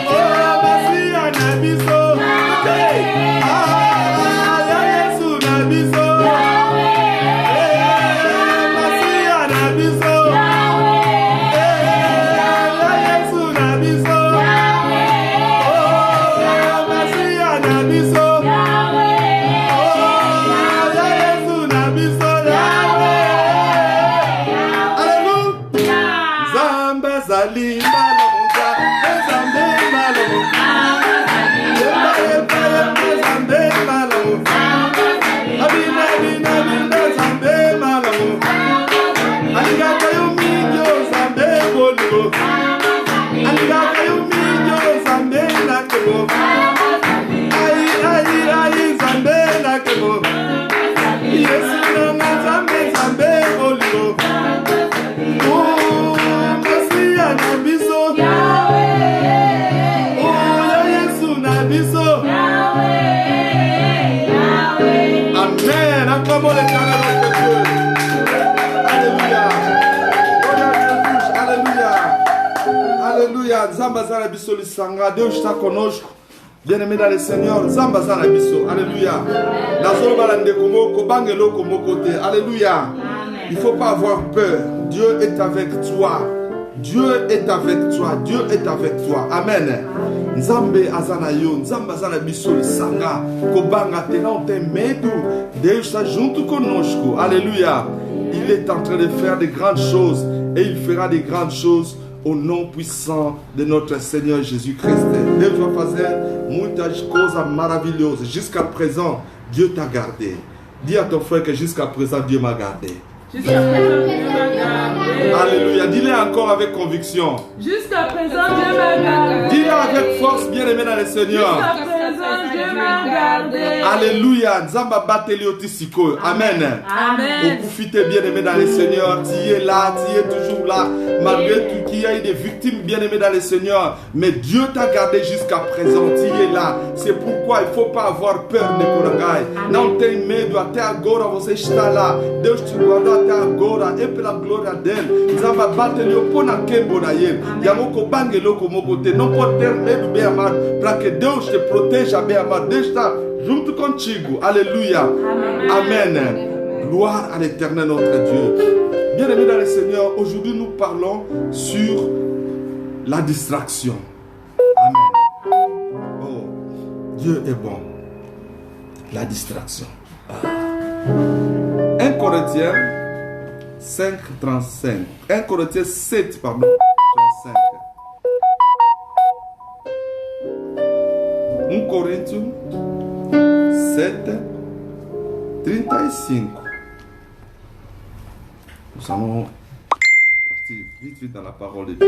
Oh, Masia na biso. Hey. Ah, ya Yesu na biso. Masia na biso. Ya Yesu na biso. Oh, Masia na biso. Oh, ya Yesu na biso. Alléluia. Zamba zali malamuza, zambe malamu. Yemba yemba yemba zambe malamu. Abina bina bina zambe malamu. Alingaka yuminyo zambe boligo. Alingaka yuminyo zambe nakemo. Ai ai ai zambe nakemo. Yesu nanga zambe zambe boligo. Oh, Masia na biso. Oh, ya Yesu na biso. Amen. Acclamons l'Éternel notre Dieu. Alléluia. Alléluia. Alléluia. Zamba zana biso lisanga. Deus está conosco. Bien-aimé dans le Seigneur. Zamba zana biso. Alléluia. Nazolo ndeko moko bangelo komoko te. Alléluia. Il ne faut pas avoir peur. Dieu est avec toi. Dieu est avec toi. Dieu est avec toi. Amen. Nzambe azana yo, Nzambe azana biso lisanga, kobanga te na te medu, Deus está junto conosco. Alléluia. Il est en train de faire de grandes choses et il fera de grandes choses au nom puissant de notre Seigneur Jésus-Christ. Deus vai fazer muitas coisas maravilhosas. Jusqu'à présent, Dieu t'a gardé. Dis à ton frère que jusqu'à présent, Dieu m'a gardé. Alléluia. Dis-le encore avec conviction. Jusqu'à présent, Dieu m'a gardé. Dis-le avec force, bien-aimé dans le Seigneur. Jusqu'à présent, Dieu m'a gardé. Alléluia. Nzamba bateli otisiko. Amen. Amen. Profitez, bien-aimé dans le Seigneur. Tu es là, tu es toujours là. Malgré tout qu'il y a eu des victimes, bien-aimé dans le Seigneur. Mais Dieu t'a gardé jusqu'à présent. Tu es là. C'est pourquoi il ne faut pas avoir peur de Korangai. Não tem medo. Até agora você está lá. Deus te guardou até agora. E pela glória dele. Nzamba bateli opona kembo na ele. Yamoko bangelo komoko te. Não pode ter medo, bem amado. Para que Deus te proteja, bem amado. Deus está junto contigo. Alléluia. Amen. Gloire à l'Éternel notre Dieu. Bien-aimés dans le Seigneur, aujourd'hui nous parlons sur la distraction. Amen. Oh, Dieu est bon. La distraction. 1 Corinthiens 5, 35. 1 Corinthiens 7, pardon, 35. 1 Corinthiens 7, 35. Nous allons partir vite dans la parole de Dieu.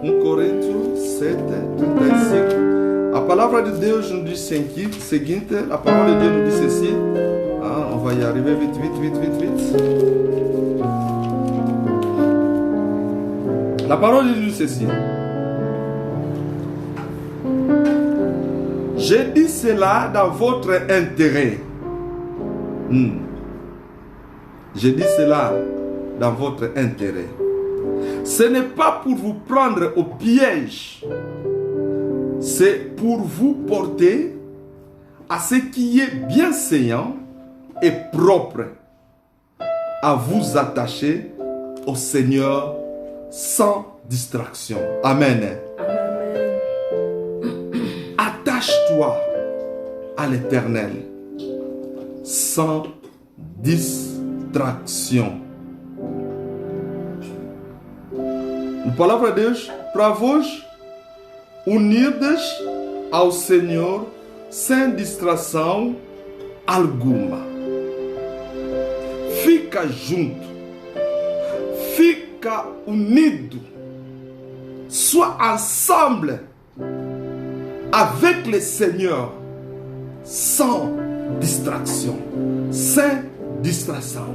1 Coríntios 7, 35. A palavra de Deus nous dit seguinte, la parole de Dieu nous dit ceci. On va y arriver vite. La parole dit ceci. J'ai dit cela dans votre intérêt. J'ai dit cela dans votre intérêt. Ce n'est pas pour vous prendre au piège. C'est pour vous porter à ce qui est bienséant et propre, à vous attacher au Seigneur sans distraction. Amen. Attache-toi à l'Éternel sans distração. A palavra de Deus para vós, unidas ao Senhor sem distração alguma. Fica junto, fica unido, sois ensemble avec le Seigneur sans distraction, sans distraction.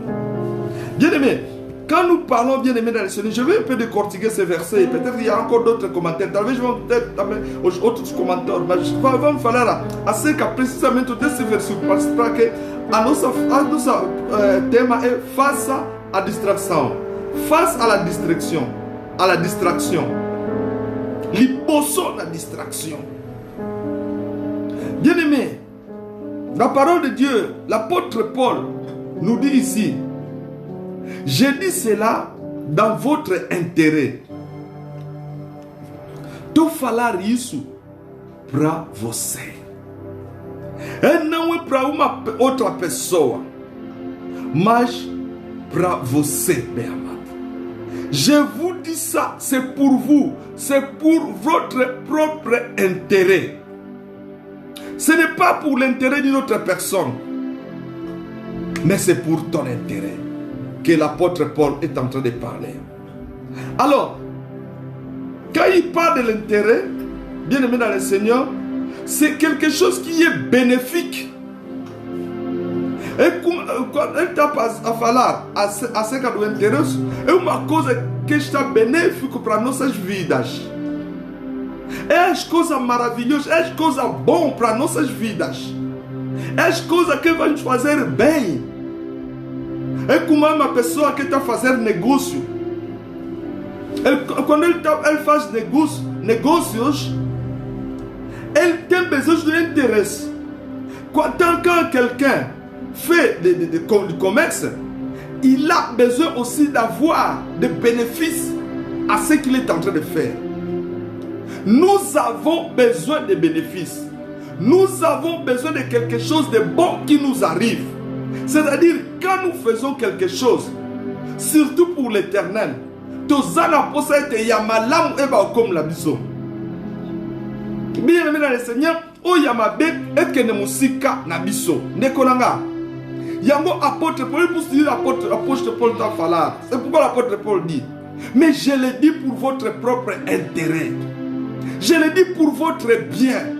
Bien-aimé, quand nous parlons bien-aimé dans le Seigneur, je vais un peu décortiquer ces versets. Peut-être qu'il y a encore d'autres commentaires. Talvez je vais peut-être amener outros commentaires. Mas vamos falar acerca precisamente desse versículo para que a nossa tema é face à distração, face à la distraction, liposo na distraction. Bien-aimé, la parole de Dieu, l'apôtre Paul nous dit ici, j'ai dit cela dans votre intérêt. Tu falar isso para você. E não é para uma outra pessoa, mas para você, meu amado. Je vous dis ça, c'est pour vous, c'est pour votre propre intérêt. Ce n'est pas pour l'intérêt d'une autre personne, mais c'est pour ton intérêt que l'apôtre Paul est en train de parler. Alors, quand il parle de l'intérêt, bien aimé dans le Seigneur, c'est quelque chose qui est bénéfique. E quando ele está a falar acerca do interesse, é uma coisa que está benéfico para nossas vidas. É as coisas maravilhosas, é as coisas boas para nossas vidas. É as coisas que vão nos fazer bem. É como uma pessoa que está fazendo negócio. Quando ele faz negócios, ele tem besoin de interesse. Quand quelqu'un fait du commerce, il a besoin aussi d'avoir des bénéfices à ce qu'il est en train de faire. Nous avons besoin de bénéfices. Nous avons besoin de quelque chose de bon qui nous arrive. C'est-à-dire, quand nous faisons quelque chose, surtout pour l'éternel, tozana posa ete yamalam eba comme la biso. Bien aimé dans le Seigneur, o yamabe et ne musika na biso. Nekolanga. Yango apôtre Paul, pour dire apôtre Paul t'a fallu. C'est pourquoi l'apôtre Paul dit, mais je le dis pour votre propre intérêt. Je le dis pour votre bien.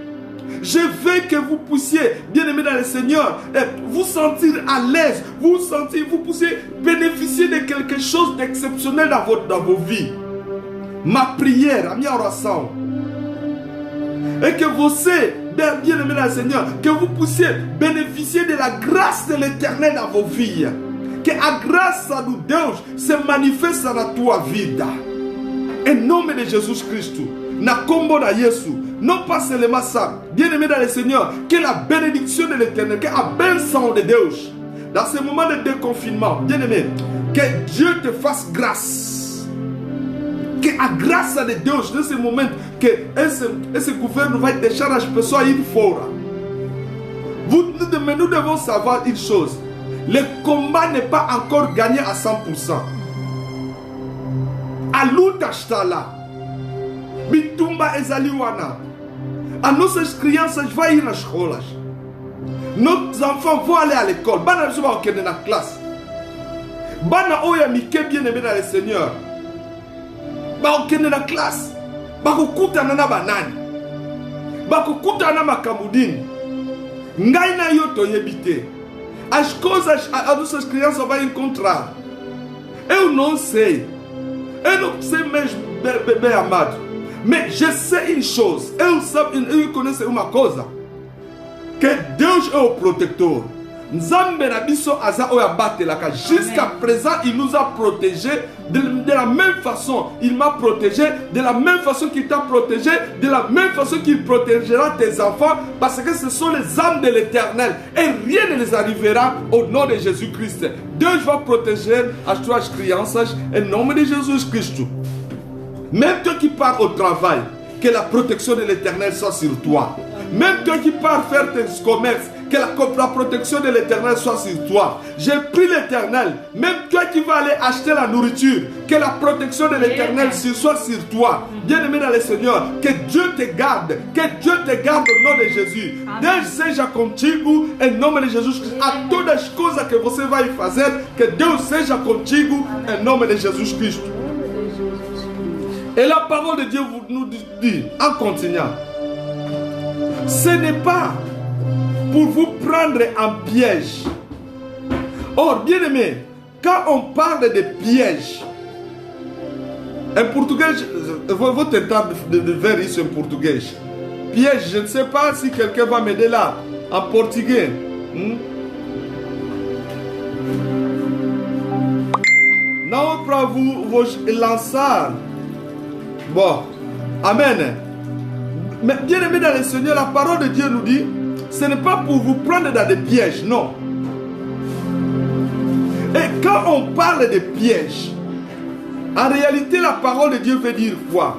Je veux que vous puissiez, bien aimé dans le Seigneur, vous sentir à l'aise, vous puissiez bénéficier de quelque chose d'exceptionnel dans vos vies. Ma prière, à mi oração, et que vous, bien aimé dans le Seigneur, que vous puissiez bénéficier de la grâce de l'Éternel dans vos vies. Que a graça do Deus se manifesta na tua vida. Em nome de Jesus Cristo. Na combo da Yesu. Non pas seulement ça. Bien aimé dans le Seigneur. Que la bénédiction de l'Éternel. Que la bénédiction de Deus. Dans ce moment de déconfinement. Bien aimé. Que Dieu te fasse grâce. Que a graça de Deus. Dans ce moment. Que esse governo vai deixar as pessoas ir fora. Nous devons savoir une chose. Le combat n'est pas encore gagné à 100%. A luta está lá. Bitumba ezaliwana. A nossas crianças vão ir nas escolas. Nos enfants vont aller à l'école. Bana zuba okende na classe. Bana oya mike bien aimé dans le Seigneur. Ba okende na classe. Ba kokutana na banani. Ba kokutana na makamudini. Ngai na yo toyebite. As coisas as nossas crianças vão encontrar. Eu não sei mesmo Mais je sais une chose, et vous connaissez une chose, que Dieu est au protecteur. Jusqu'à présent, il nous a protégés de la même façon. Il m'a protégé de la même façon qu'il t'a protégé, de la même façon qu'il protégera tes enfants, parce que ce sont les âmes de l'Éternel et rien ne les arrivera au nom de Jésus-Christ. Dieu va protéger à toi, crianças, en nom de Jésus-Christ. Même toi qui pars au travail, que la protection de l'Éternel soit sur toi. Même toi qui pars faire tes commerces, que la protection de l'Éternel soit sur toi. J'ai pris l'Éternel. Même toi qui vas aller acheter la nourriture, que la protection de l'Éternel soit sur toi. Bien-aimé dans le Seigneur, que Dieu te garde. Que Dieu te garde au nom de Jésus. Deus seja contigo em nome de Jesus Cristo. A todas as coisas que você vai fazer, que Deus seja contigo em nome de Jesus Cristo. Et la parole de Dieu nous dit, en continuant, ce n'est pas pour vous prendre en piège. Or, bien aimé, quand on parle de piège, en portugais, vou tentar de ver isso en portugais. Piège, je ne sais pas si quelqu'un va m'aider là, en portugais. Non, para vous lançar. Bon, amen. Mais bien aimé dans le Seigneur, la parole de Dieu nous dit, ce n'est pas pour vous prendre dans des pièges, non. Et quand on parle de pièges, en réalité, la parole de Dieu veut dire quoi?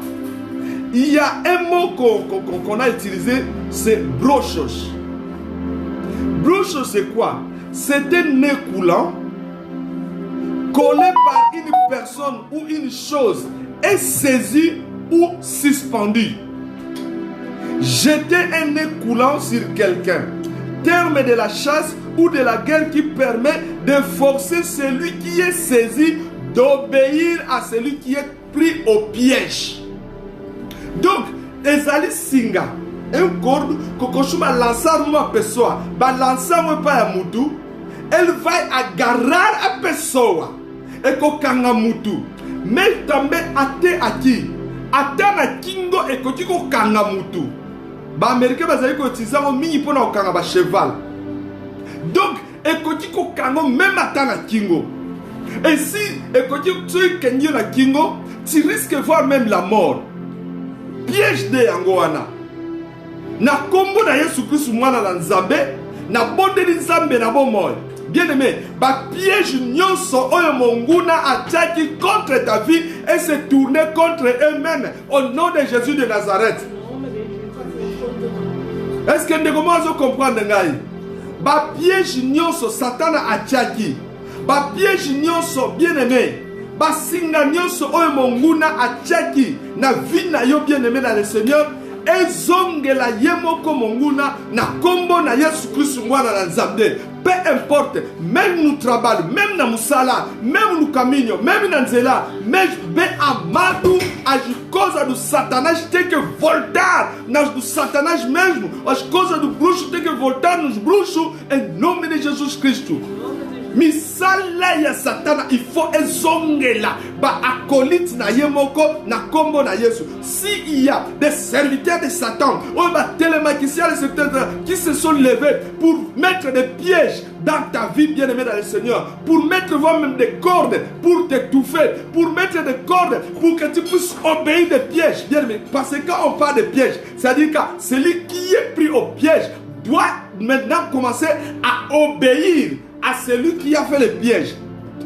Il y a un mot qu'on a utilisé, c'est brochos. Brochos, c'est quoi? C'est un nez coulant collé par une personne ou une chose est saisi ou suspendu. Jeter un nez coulant sur quelqu'un. Terme de la chasse ou de la guerre qui permet de forcer celui qui est saisi d'obéir à celui qui est pris au piège. Donc, ezali singa. Un corps que va lancer uma pessoa, va lancer uma para mutu, ele vai agarrar a pessoa e kokanga mutu. Mais também até aqui, até na kingo e kotiko kanga mutu. Ba américain bazali ko utiliser ngo mingi pona okanga ba cheval. Donc e kotiko kanga même até na kingo. Et si e kotiko tu kenyo na kingo, tu risques de voir même la mort. Piège de yango wana. Na kombo na Yesu Kristo mwana na Nzambe, na bondeli Nzambe na bomoy. Bien aimé, ba piège nyonso oyo monguna attaque contre ta vie et se tourner contre eux-mêmes au nom de Jésus de Nazareth. Est-ce que vous pouvez comprendre ngai? Ba piège nyonso Satan attaque. Ba piège nyonso bien aimé. Ba singa nyonso oyo monguna attaque na vie na yo bien aimé dans le Seigneur. Ezongela yemoko monguna na kombo na Yesu Kristo mwana na Nzambe. Peu importe, même nous travaillons, même na musala, même nous caminhons, même na nzela, mais be amado as coisas do Satanás tem que voltar, nas do Satanás mesmo, as coisas do bruxo tem que voltar nos bruxos em nome de Jesus Cristo. Misala ya Satana, il faut ezongela ba acolyte na yemoko na kombo na Yesu. Si il y a des serviteurs de Satan, ou ba télématiciens qui se sont levés pour mettre des pièges dans ta vie, bien-aimé dans le Seigneur, pour mettre même des cordes, pour t'étouffer, pour mettre des cordes, pour que tu puisses obéir des pièges, bien-aimé. Parce que quand on parle de pièges, c'est-à-dire que celui qui est pris au piège doit maintenant commencer à obéir à celui qui a fait le piège.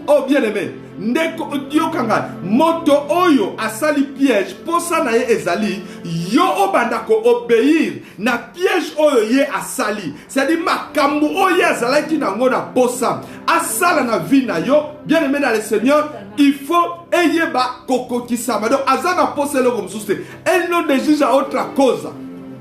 Oh bien-aimé, ndeko diokanga moto oyo asali piège posa na ye ezali yo obanda ko obéir na piège oyo ye asali. C'est-à-dire makambo oyo azalaki nango na posa asala na vie na yo, bien-aimé dans le Seigneur, il faut eyeba kokokisama. Donc azana posa le comme souci. Elle non de juge à autre cause.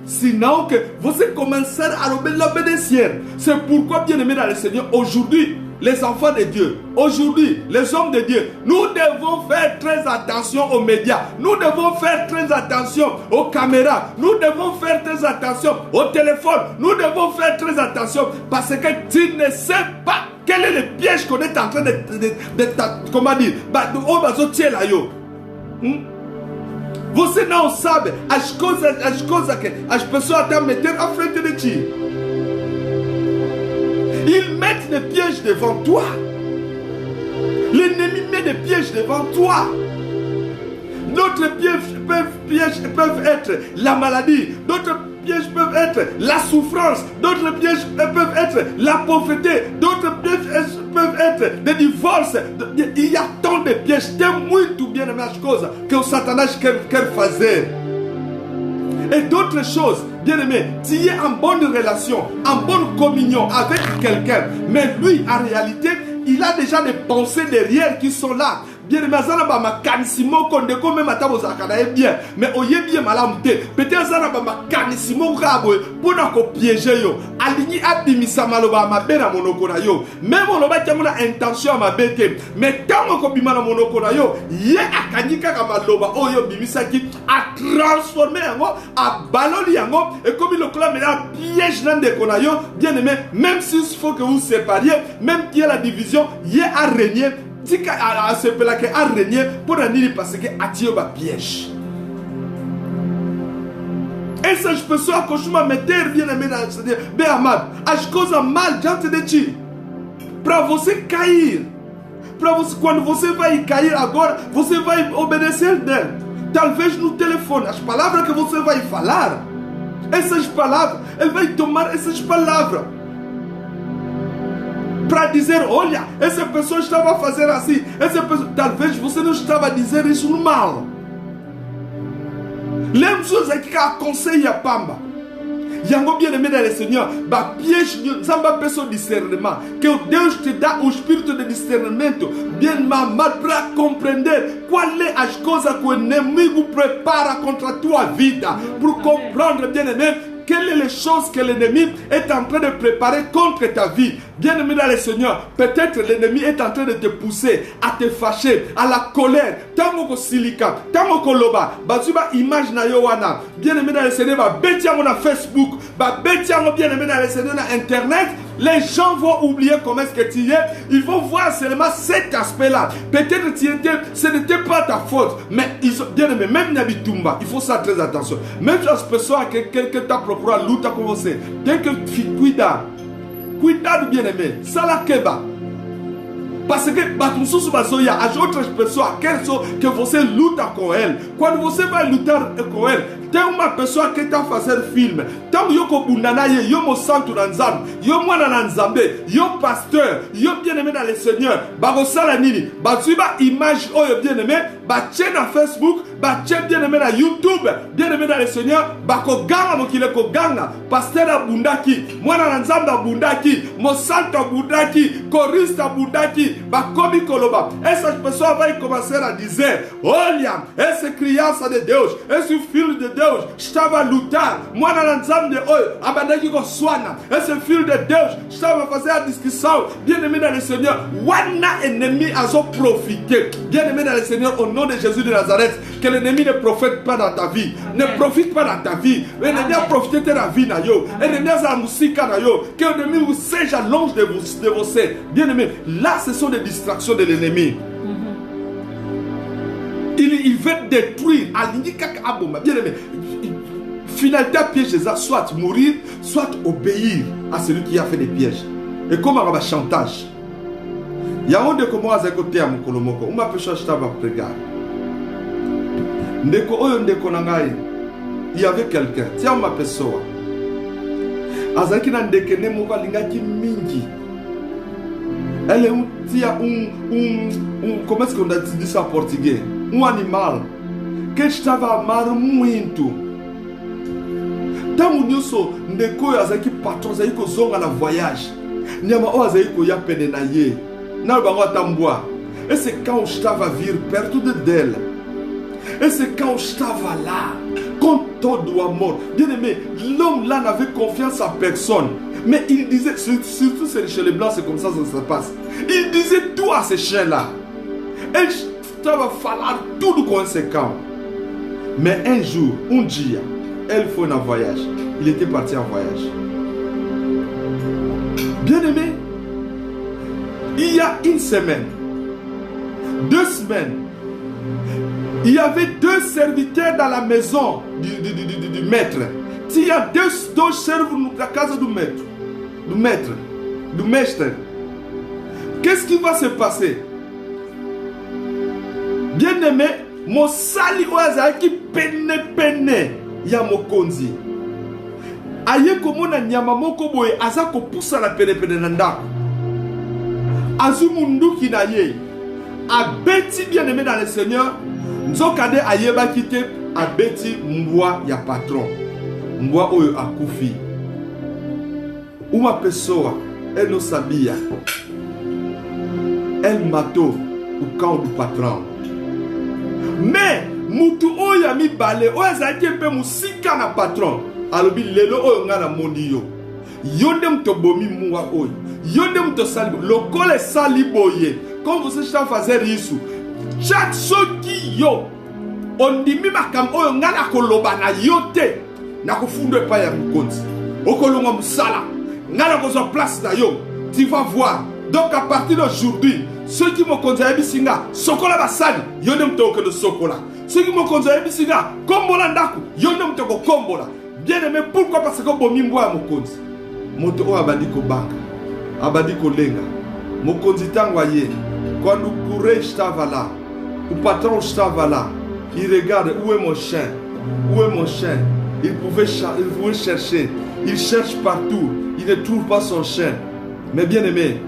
Sinon que vous commencez à l'obéir. C'est pourquoi, bien aimé dans le Seigneur, aujourd'hui, les enfants de Dieu, aujourd'hui, les hommes de Dieu, nous devons faire très attention aux médias, nous devons faire très attention aux caméras, nous devons faire très attention au téléphone, nous devons faire très attention parce que tu ne sais pas quel est le piège qu'on est en train de comment dire, Você não sabe as coisas que as pessoas estão metendo à frente de ti. Ils mettent des pièges devant toi. L'ennemi met des pièges devant toi. D'autres pièges peuvent être la maladie. D'autres pièges peuvent être la souffrance. D'autres pièges peuvent être la pauvreté. D'autres pièges peuvent être des divorces. Il y a tant de pièges. Tem muito bien as coisas que o Satanás quer fazer. Et d'autres choses, bien aimé, tu es en bonne relation, en bonne communion avec quelqu'un, mais lui, en réalité, il a déjà des pensées derrière qui sont là. Bien aimé, ça n'a pas ma canissimo konde comme matabo zakana bien, mais oye bien malamte. Peut-être ça n'a pas ma canissimo rabo pour na piéger yo. Aligni abimisa maloba ma bena monoko na yo. Même on va dire mon intention ma bete, mais tant ko bimana monoko na yo, ye akanyika ka maloba oyo bimisa ki a transformer yango, a baloli yango et comme le club maintenant piège dans des konayo, bien aimé, même s'il faut que vous sépariez, même qu'il y a la division, ye a régné. Tika a se pelake a régné pour nini parce que atio ba piège. Et ça je peux soit que je m'ameter bien aimé dans ce dire be amado, as coisas mal diante de ti. Para você cair. Para você quando você vai cair agora, você vai obedecer dele. Talvez no telefone, as palavras que você vai falar, essas palavras, ele vai tomar essas palavras para dizer, olha, essa pessoa estava a fazer assim, essa pessoa, talvez você não estava a dizer isso no mal. Lembra-se aqui que aconselha a Pamba. Yango bien aimé dans le Seigneur, bah piège, ça va passer au discernement. Que Deus te dá o espírito de discernimento, bien mamado, para compreender qual é as coisas que o inimigo prepara contra a tua vida, pour comprendre, bien aimé, quelles sont les choses que l'ennemi est en train de préparer contre ta vie. Bien-aimé dans le Seigneur, peut-être l'ennemi est en train de te pousser à te fâcher, à la colère. Tango silika, tango loba, bazuba image na yowana. Bien-aimé dans le Seigneur, ba betiamo na Facebook, ba betiamo bien-aimé dans le Seigneur na Internet. Les gens vont oublier comment est-ce que tu es. Ils vont voir seulement cet aspect-là. Peut-être que ce n'était pas ta faute. Mais ils ont bien aimé. Même Nabitumba, il faut ça très attention. Même si as pessoas que quelqu'un t'a proposé à luta com você. Quelqu'un cuida. Cuidado bien aimé. Ça la keba. Parce que il y a outras pessoas que você luta com ele. Quando você vai lutar com ele, tem uma pessoa que está a fazer filme. Então, eu com Bundanaye, eu mo santo na Nzambe, eu mwana na Nzambe, eu pasteur, eu bien-aimé dans le Seigneur. Bagosala nini, bazuiba image oyo bien-aimé, batche na Facebook, batche bien-aimé na YouTube, bien-aimé dans le Seigneur, bako ganga mokile ko ganga, pasteur abundaki, mwana na Nzambe abundaki, mo santo abundaki, choriste abundaki, bakomi koloba. Essas pessoas vai começar a dizer, olha, essa criança de Deus, esse filho de Deus estava a lutar, mwana na Nzambe oi, abandaki ko swana, esse filho de Deus estava a fazer a discussão, bien-aimé dans le Seigneur, wana ennemi a profité, bien-aimé dans le Seigneur, au nom de Jésus de Nazareth, que l'ennemi ne profite pas dans ta vie, ne profite pas dans ta vie, l'ennemi a profité de la vie na yo, l'ennemi a musika na yo, que l'ennemi vous sèche à l'ange de vos seins, bien-aimé, là ce sont des distractions de l'ennemi. Il veut détruire, bien aimé. Finalité piège, soit mourir, soit obéir à celui qui a fait des pièges. Et comme on a chantage. Il y a un de comment à côté à mon colomoko, on m'a fait chercher à prégar. Ndeko oyo ndeko nangai, il y avait quelqu'un, tiens ma pessoa. Azaki na ndekene moka lingaki mingi. Elle est comment est-ce qu'on a dit ça en portugais? Um animal que estava a amar muito. Tango nyuso ndeko azaki patron azaki kozonga na voyage. Nyama o azaki koya pene na ye. Na bango tambwa. Et c'est quand je estava a vir perto dela. Et c'est quand je estava là, com todo o amor. Bien aimé, l'homme là n'avait confiance en personne. Mais il disait, surtout chez les blancs, c'est comme ça que ça se passe. Il disait tout à ces chiens-là. Et ça va falloir tout de conséquent. Mais un jour, un dia, elle fait un voyage. Il était parti en voyage. Bien aimé, il y a une semaine, 2 semaines, Il y avait 2 serviteurs dans la maison du maître. Il y a 2 servos na casa du maître. Du mestre. Qu'est-ce qui va se passer? Bien aimé, mon sali oaza qui pene ya mokonzi. Aye komona nyama moko boye aza ko poussa la pene na ndako. Azumunduki na ye. Abeti bien aimé dans le Seigneur. Nzokade ayeba kite abeti mbwa ya patron. Mbwa oyo akufi. Uma pessoa elle no sabia. Elle matou au camp du patron. Mais mutu oya mi bale oya zaki pe musika na patron. Alobi lelo oyo nga na mondi yo. Yonde mtobomi muwa oyo. Yonde mtosali lokole sali boye. Comme vous savez faire risu. Chat soki yo. Ondimi makam oyo nga na koloba na yote. Na kufundwe pa ya mkonzi. Okolonga musala. Nga na kozo place na yo. Tu vas voir. Donc à partir d'aujourd'hui, ceux qui m'ont conduit bisinga, sokola basali, yonde mtoko de sokola. Ceux qui m'ont conduit bisinga, kombola ndaku, yonde mtoko kombola. Bien aimé, pourquoi? Parce que bon mimboa mokonzi. Moto o abadi ko banga, abadi ko lenga. Mokonzi tangwa ye. Quand le courage estava là, le patron estava là, il regarde où est mon chien, où est mon chien. Il pouvait chercher, il cherche partout, il ne trouve pas son chien. Mais bien aimé,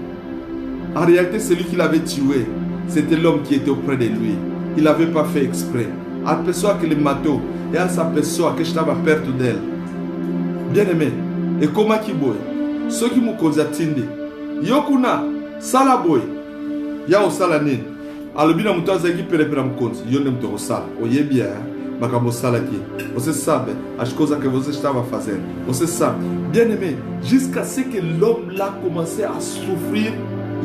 en réalité, celui qui l'avait tué, c'était l'homme qui était auprès de lui. Il n'avait pas fait exprès. À la personne qui le matou, et à sa personne que je t'avais perdu d'elle. Bien aimé, et comment qui boy? Ceux qui m'ont causé tindi, yokuna, salaboy, ya au salanin. Alobina mutaza qui pere pere mkonzi, yonde mtoko sala. Oye bien, makamo sala qui. Você sabe as coisas que você estava fazendo. Você sabe. Bien aimé, jusqu'à ce que l'homme là commençait à souffrir.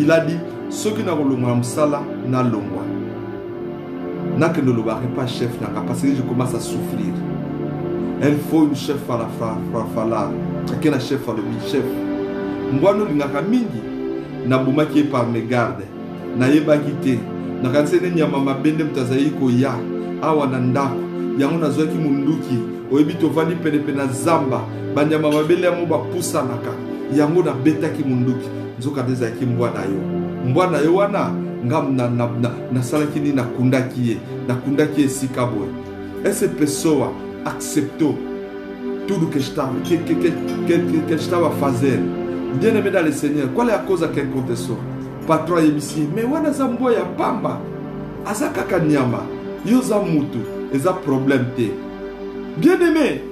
Il a dit, ceux qui n'ont pas sala n'a longwa. N'a que ne le pas chef, n'a parce que je commence à souffrir. Il faut une chef à la fala. Qui est chef à le chef. Moi, nous n'avons mingi. N'a bouma qui est par mes gardes. N'a yeba quitté. N'a qu'à se n'yama ma bendem tazaïko ya. Awa nandako. Yamuna zoki munduki. Oebito vani penepena zamba. Banyama mabele ya moba pusa naka. Yamuna beta ki munduki. Nzoka deza ki mbwana yo. Mbwana yo wana ngam na salaki ni nakundaki ye. Nakundaki ye sikabwe. Ese pessoa acceptou tudo que estava fazendo. Bien aimé dans le Seigneur, qual é a coisa que aconteceu? Patrão yebisi, mais wana zambo ya pamba. Azaka kanyama. Yo zamutu, eza problème te. Bien aimé,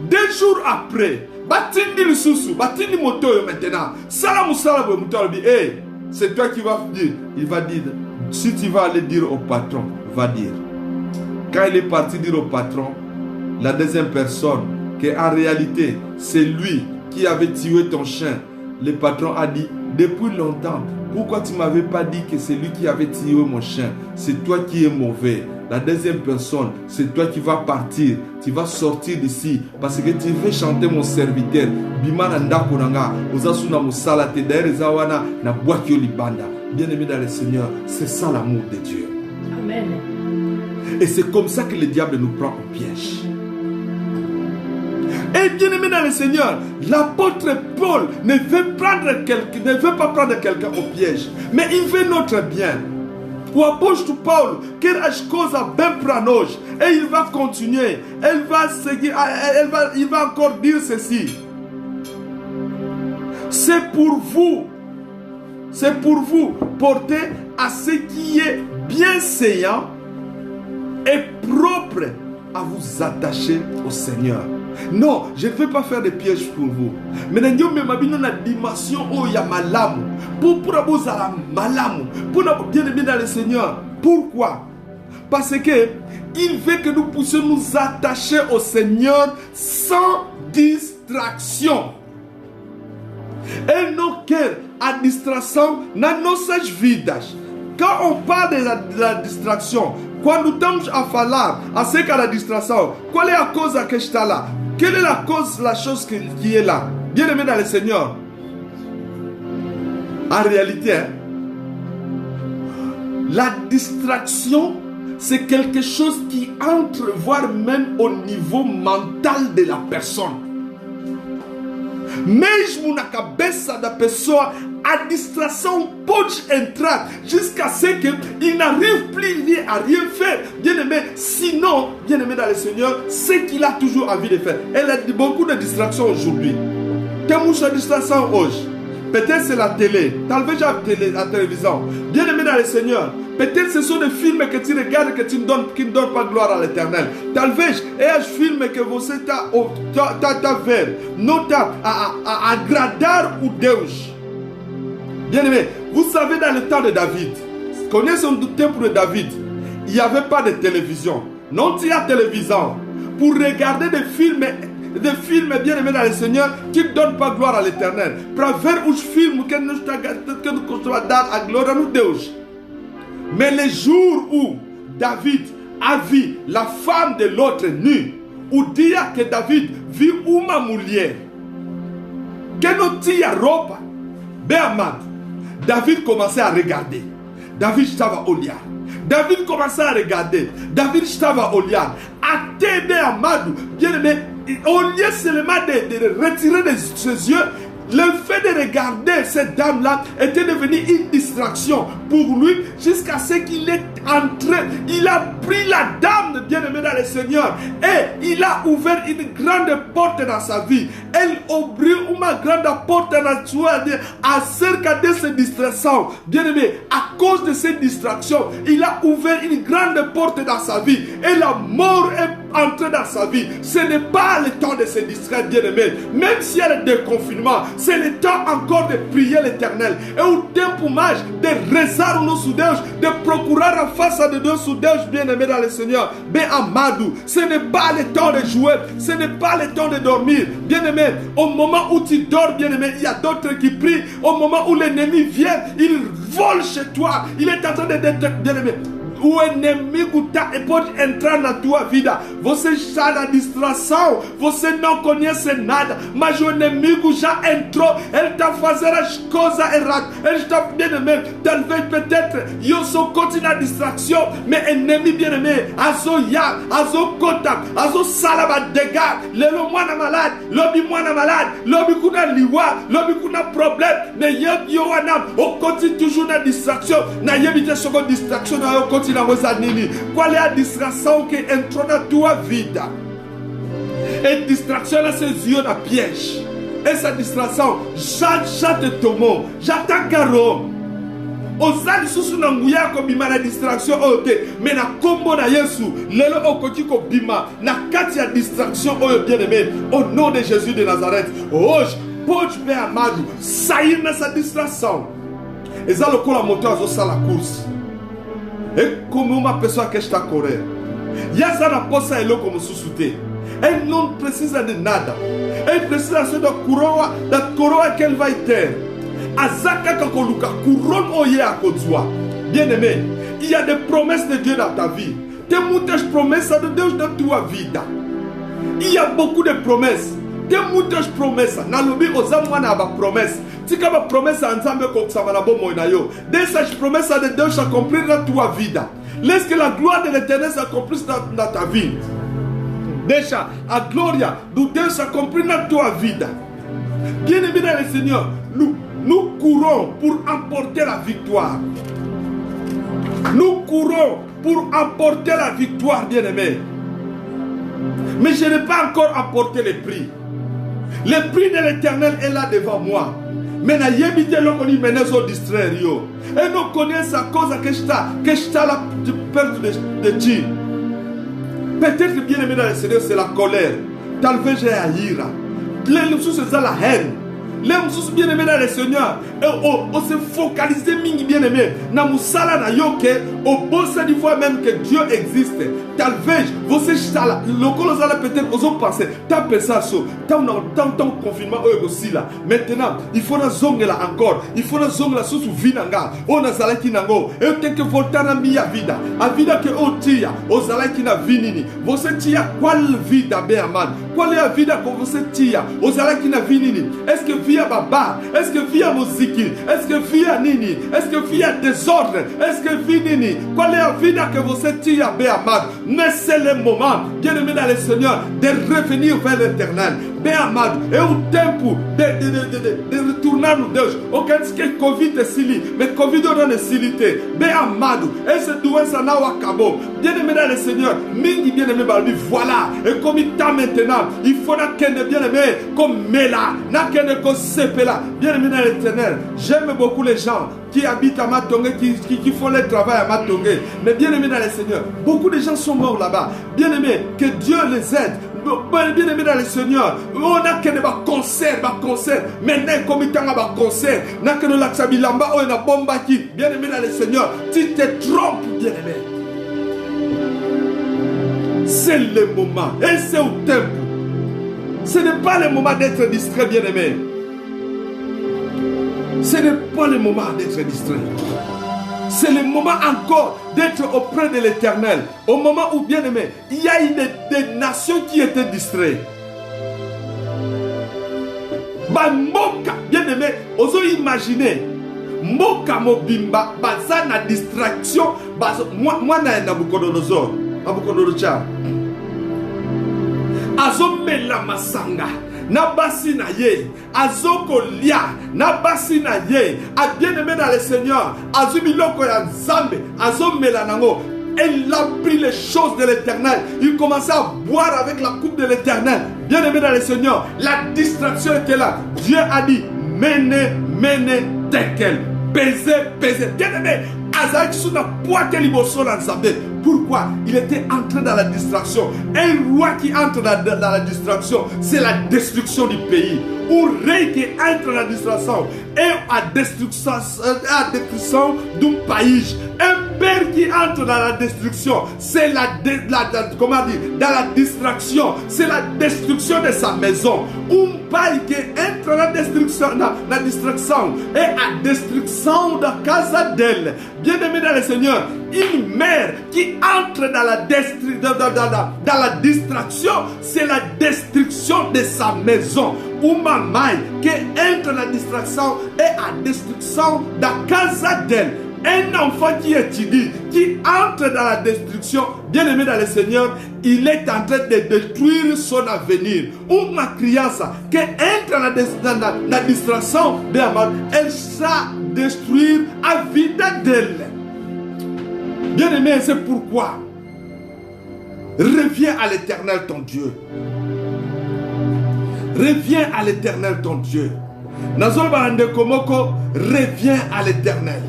2 jours après, batindi le sousou, batindi moto maintenant. Salam salam moto dit, hey, c'est toi qui vas dire. Il va dire, si tu vas aller dire au patron, va dire. Quand il est parti dire au patron, la deuxième personne, qu'en réalité, c'est lui qui avait tué ton chien. Le patron a dit, depuis longtemps, pourquoi tu ne m'avais pas dit que c'est lui qui avait tué mon chien? C'est toi qui es mauvais. La deuxième personne, c'est toi qui vas partir. Tu vas sortir d'ici parce que tu veux chanter mon serviteur. Bimana ndakuranga, ozasuna musalate d'ailleurs zawana na boakio libanda. Bien aimé dans le Seigneur, c'est ça l'amour de Dieu. Amen. Et c'est comme ça que le diable nous prend au piège. Et bien aimé dans le Seigneur, l'apôtre Paul ne veut pas prendre quelqu'un au piège, mais il veut notre bien. O apóstolo Paulo quer as coisas bem para nós. Et il va continuer. Il va encore dire ceci. C'est pour vous porter à ce qui est bienséant et propre à vous attacher au Seigneur. Non, je ne vais pas faire de pièges pour vous. Mais nous avons une dimension où il y a malamu. Pour vous à malamu. Pour bien aimer dans le Seigneur. Pourquoi? Parce que il veut que nous puissions nous attacher au Seigneur sans distraction. Et nos cœurs à distraction dans nos sages vidages. Quand on parle de la distraction, quand nous sommes à falar à ce qu'à la distraction, quelle est la cause à que je suis là? Quelle est la cause, la chose qui est là? Bien aimé dans le Seigneur. En réalité, la distraction c'est quelque chose qui entre, voire même au niveau mental de la personne. Mesmo na cabeça da pessoa, a distração pode entrar jusqu'à ce qu'il n'arrive plus à rien faire. Bien-aimé, sinon, bien-aimé dans le Seigneur, ce qu'il a toujours envie de faire. Elle a beaucoup de distractions aujourd'hui. Temos de distração hoje. Peut-être c'est la télé, talvez la télévision. Bien-aimé dans le Seigneur, peut-être ce sont des films que tu regardes qui ne donnent pas gloire à l'Éternel. Talvez é os filmes que você está vendo, não está a agradar o Deus. Bien-aimé, vous savez dans le temps de David, connaissez le temple de David, il n'y avait pas de télévision. Non, il y a télévision pour regarder des films bien-aimés dans le Seigneur qui ne donnent pas gloire à l'Éternel. Para ver os filmes que nos costuma dar a glória no Deus. Mais les jours où David a vu la femme de l'autre nue, o dia que David viu uma mulher que não tinha roupa, bem amado, David commençait à regarder. David estava a olhar. David commençait à regarder. David estava a olhar. Até, bem amado, bien-aimé, au lieu seulement de retirer de ses yeux, le fait de regarder cette dame-là était devenu une distraction pour lui jusqu'à ce qu'il est entré. Il a pris la dame bien-aimée dans le Seigneur et il a ouvert une grande porte dans sa vie. Elle ouvrit une grande porte dans sa vie acerca de ces distractions. Bien-aimé, à cause de ces distractions, il a ouvert une grande porte dans sa vie et la mort est entrée dans sa vie. Ce n'est pas le temps de se distraire, bien-aimé. Même s'il y a le déconfinement, c'est le temps encore de prier l'Éternel. Et au tempo mais de rezar o nosso Deus, de procurar a face de Deus, o Deus bien-aimé dans le Seigneur. Bem amado, ce n'est pas le temps de jouer, ce n'est pas le temps de dormir. Bien-aimé, au moment où tu dors, bien-aimé, il y a d'autres qui prient. Au moment où l'ennemi vient, il vole chez toi. Il est en train de détecter, bien-aimé. O inimigo pode entrar na tua vida. Você está na distração, você não conhece nada, mas o inimigo já entrou. Ele está fazendo as coisas erradas. Ele está bien-aimé. Talvez, peut-être, eu sou contra na distração, mas inimigo bien-aimé, azo ya, azo kota, azo salaba dega. Lelo mwana malade, lobi mwana malade, lobi kuna liwa, lobi kuna problème. Mais yo wana, on continue toujours na distraction. Na yebite soko distraction na yo continue. Qual é a distração que entrou na tua vida? E distração é ses yeux na piège. Essa distração já te tomou, já te agarrou. Ozali susu na nguya ko bima na distraction ote, mais na kombo na Yesu, lelo okoti ko bima na kati ya distraction oyo bien-aimé, au nom de Jésus de Nazareth. Hoje pode bem amado sair nessa distração. Exalo com a moto azo sala course. É como uma pessoa que está a correr. E essa não possa ir como sussuter. Ele não precisa de nada. Ele precisa só da coroa que ele vai ter. A zaka kakoluka, couronne oye a kodzua. Bien-aimé, il y a des promesses de Dieu dans ta vie. Tem muitas promessas de Deus dans tua vida. Il y a beaucoup de promesses. Tem muitas promessas. Nalobi ozamwana ba promesse. Tika ba promessa nzambe ko kusama bomo na yo. Dessas promessas de Deus s'accomplir dans tua vida. Laisse que la gloire de l'Éternel s'accomplisse dans ta vie. Deixa a glória do Deus s'accomplir dans tua vida. Bien-aimé dans le Seigneur, nous courons pour emporter la victoire. Nous courons pour emporter la victoire, bien-aimé. Mais je n'ai pas encore emporté le prix. Le prix de l'Éternel est là devant moi. Mais na yebite lokoni menezo distraire yo. Et nous connaissons à cause que je la perte de ti. Peut-être bien aimé dans le Seigneur c'est la colère. Talvez j'ai à ira. Les choses c'est la haine. Les choses bien aimé dans le Seigneur. Et on se focalise bien aimé. Na musala na yoke. Au bosse du fois même que Dieu existe. Talvez você está là. Le colosal peut-être osons penser. T'as pensé ça. Tant confinement aussi là. Maintenant il faut na zonga là encore. Il faut na zonga là sous vinanga. On a zalaki nango. Et tant que volta na mia vida. A vida que o tia. O zalaki na vinini. Você tia qual vida bem amado. qual est la vie que você tinha? Ozala qui na vie nini? Est-ce que via baba? Est-ce que via musique? Est-ce que via nini? Est-ce que via désordre? Est-ce que via nini? Qual est la vie que você tinha, bé amado? Mais c'est le moment, bien aimé dans le Seigneur, de revenir vers l'Éternel. Bem amado, é o tempo de retornar no Deus. Eu quero dizer que Covid é sili, mas Covid não é silité. Bem amado, essa doença não acabou. Bien-aimé dans le Seigneur, mingi bien-aimé balbi, voilà. Et comme il t'a maintenant, il faudra qu'elle bien-aimé comme Mela, n'a qu'elle comme Sepela. Bien-aimé dans l'Éternel, j'aime beaucoup les gens qui habitent à Matongé, qui font le travail à Matongé. Mais bien-aimé dans le Seigneur, beaucoup de gens sont morts là-bas. Bien-aimé, que Dieu les aide. Bien-aimé dans le Seigneur, on a que des concerts, maintenant comme il y a des concerts, n'a que de l'Axabilamba, on a bombaki. Bien-aimé dans le Seigneur, tu te trompes, bien-aimé. C'est le moment, et c'est au tempo. Ce n'est pas le moment d'être distrait, bien-aimé. Ce n'est pas le moment d'être distrait. C'est le moment encore d'être auprès de l'Éternel. Au moment où, bien aimé, il y a des nations qui étaient distraites. Mboka, bien aimé, oso imaginer. Mboka mobimba, baza na distraction. Moi na Nabucodonosor. Nabucodonosor. Azo mela masanga. Nabasi na ye, azoko lia, nabasi na ye, a bien aimé dans le Seigneur, azumiloko ya nzambe, azomelanango. Elle a pris les choses de l'Éternel. Il commençait à boire avec la coupe de l'Éternel. Bien aimé dans le Seigneur, la distraction était là. Dieu a dit, mene, tekel, baiser. Bien aimé, Azaïk sous la pointe liboso dans Nzambe. Pourquoi? Il était entré dans la distraction. Un roi qui entre dans la distraction, c'est la destruction du pays. Un roi qui entre dans la distraction et à destruction d'un pays. Un père qui entre dans la destruction, c'est comment dire, dans la distraction, c'est la destruction de sa maison. Un père qui entre dans la distraction et à destruction de la casa d'elle. Bien aimé dans le Seigneur, une mère qui entre dans la distraction, c'est la destruction de sa maison. Une maman qui entre dans la distraction et à destruction de la casa d'elle. Un enfant qui étudie, qui entre dans la destruction, bien aimé dans le Seigneur, il est en train de détruire son avenir. Ou ma criance qui entre dans la distraction, bien aimé, elle sera détruire à vie d'elle. Bien aimé, c'est pourquoi reviens à l'Éternel ton Dieu. Reviens à l'Éternel ton Dieu. Nazol Barande Komoko, reviens à l'Éternel.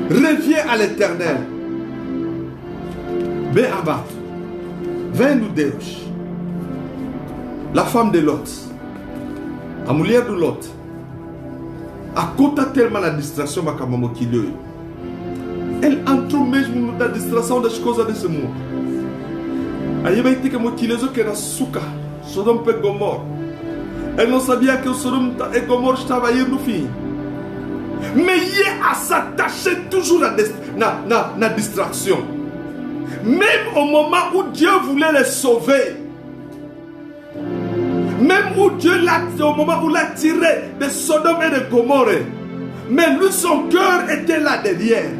Reviens à l'Éternel. Béabat, vem Deus. La femme de Lot, la mulher de Lot, a conta tellement la distraction makamamo kilio. Elle entre mesmo na distração das coisas desse mundo. Aí vai ter que moquilezo que era suca, Sodom e Gomorra. Elle não sabia que o Sodom e Gomorra estava aí no fim. Mais il est à s'attacher toujours à la distraction. Même au moment où Dieu voulait les sauver. Même où Dieu au moment où l'a tiré de Sodome et de Gomorrhe. Mais lui, son cœur était là derrière.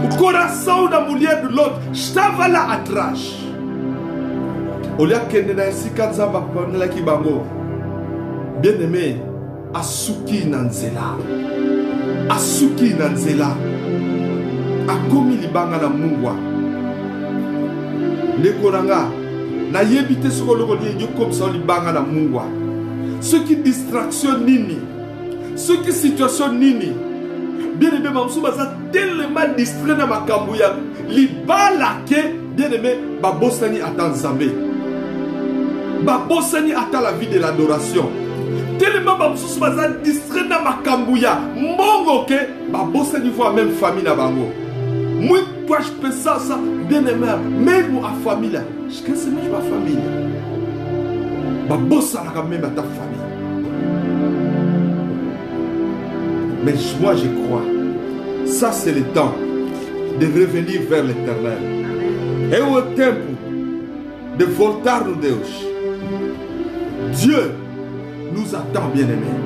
O coração da mulher de Lot estava lá atrás. Olha que nesse casaba quando ela que bango. Bien aimé. Asuki nanzela, asuki nanzela, akomi libanga na mungwa. Nekoranga, na yebite sokolo liye comme ça libanga na mungwa. Ce qui distraction nini, ce qui situation nini. Bien aimé, mamsou baza tellement distrait na makambuya. Libala ke bien aimé, babosani ata nzambe, babosani ata la vie de l'adoration. Tellement baboussous baza distrait na makambouya mbongo ke babosa niveau même famille na bango. Moi toi je peux ça bien aimé même à famille là je pense même ma famille babosa na même à ta famille. Mais moi je crois ça c'est le temps de revenir vers l'Éternel. Et au tempo de voltar-nos Deus. Dieu nous attend, bien-aimés.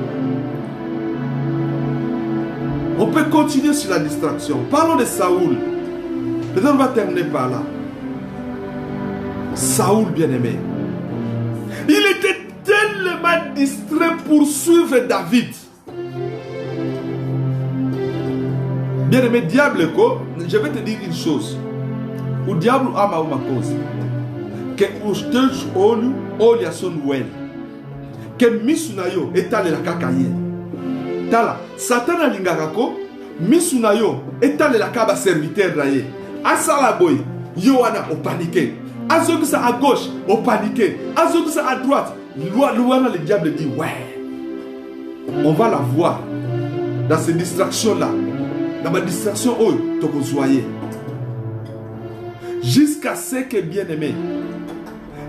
On peut continuer sur la distraction. Parlons de Saoul. Peut-être on va terminer par là. Saoul, bien-aimé. Il était tellement distrait pour suivre David. Bien-aimé, diable, je vais te dire une chose. O diabo ama uma coisa. Que os teus olhos olham só no ele. Que misu na yo etale la kakaye. Tala, Satan alingaka ko, misu na yo etale la kaba serviteur na ye. Asala boy, yo wana o paniqué. Azokisa à gauche, au paniqué. Azokisa à droite. Le diable dit, ouais, on va la voir dans ces distractions-là. Dans ma distraction, oh, tu peux. Jusqu'à ce que, bien aimé,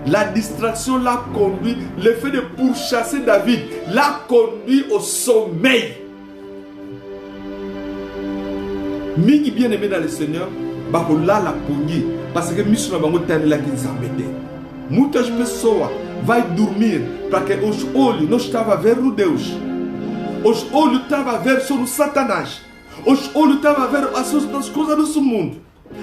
la distraction l'a conduit, le fait de pourchasser David l'a conduit au sommeil. Mingi bien aimé dans le Seigneur, bakola la pungi, parce que misuna bango tani la kinzambete. Muitas pessoas vai dormir para que os olhos não estavam a ver o Deus. Os olhos estavam a ver sobre o Satanás. Os olhos estavam a ver as coisas do mundo.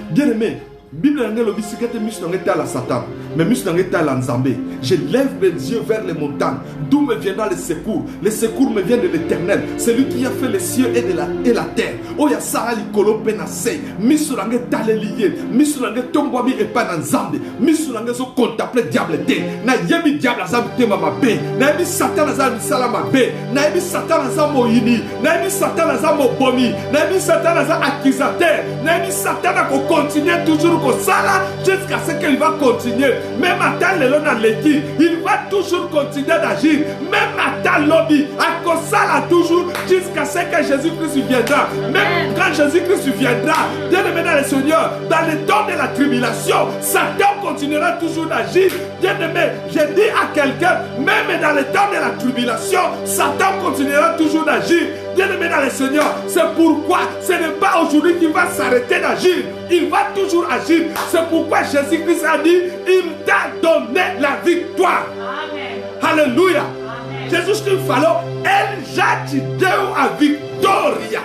Bien-aimé, Bible n'a pas dit que mis dans la Satan, mais mis dans la Nzambé. Je lève mes yeux vers les montagnes, d'où me viendra le secours. Le secours me vient de l'Éternel, c'est lui qui a fait les cieux et la terre. Oh ya Sarah likolo penase, mis sur la lié, mis sur la tombami et pas dans Nzambé, mis sur la so contemple diable té. Na yemi diable azam té mama bé, na yemi Satan azam salama bé, na yemi Satan azam moyini, na yemi Satan azam bomi, na yemi Satan azam accusateur, na yemi Satan a continuer toujours jusqu'à ce qu'il va continuer. Même à tel l'équipe, il va toujours continuer d'agir. Même à tel lobby, à Kosala toujours jusqu'à ce que Jésus-Christ viendra. Même quand Jésus-Christ viendra, bien aimé dans le Seigneur, dans le temps de la tribulation, Satan continuera toujours d'agir. Bien aimé, je dis à quelqu'un, même dans le temps de la tribulation, Satan continuera toujours d'agir. Bien aimé dans le Seigneur, c'est pourquoi ce n'est pas aujourd'hui qu'il va s'arrêter d'agir. Il va toujours agir. C'est pourquoi Jésus-Christ a dit, il t'a donné la victoire. Amen. Alléluia. Amen. Jesus Christ falou, ele já te deu a vitória.